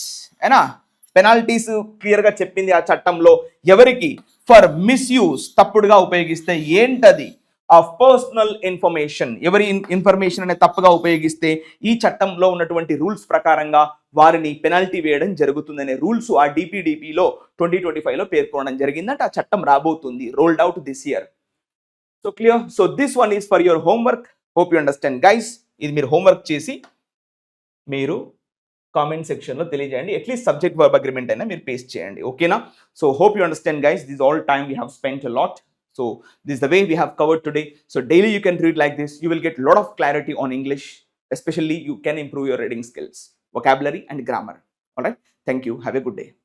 ఏనా పెనాల్టీస్ క్లియర్గా చెప్పింది ఆ చట్టంలో. ఎవరికి, ఫర్ మిస్యూజ్, తప్పుడుగా ఉపయోగిస్తే. ఏంటది, ఆఫ్ పర్సనల్ ఇన్ఫర్మేషన్, ఎవరి ఇన్ఫర్మేషన్ అనే తప్పుగా ఉపయోగిస్తే ఈ చట్టంలో ఉన్నటువంటి రూల్స్ ప్రకారంగా వారిని పెనాల్టీ వేయడం జరుగుతుందనే రూల్స్ ఆ డిపిడిపిలో 2025లో పేర్కొనడం జరిగిందంటే ఆ చట్టం రాబోతుంది, rolled out this year. So clear. So this one is for your homework. Hope you understand guys. ఇది మీరు హోంవర్క్ చేసి మీరు కామెంట్ సెక్షన్లో తెలియజేయండి. అట్లీస్ట్ సబ్జెక్ట్ వర్బ్ అగ్రిమెంట్ అయినా మీరు పేస్ట్ చేయండి, ఓకేనా. So hope you understand guys. This all time we have spent a lot. So this is the way we have covered today. So daily you can read like this. You will get a lot of clarity on English. Especially you can improve your reading skills, vocabulary and grammar. All right. Thank you. Have a good day.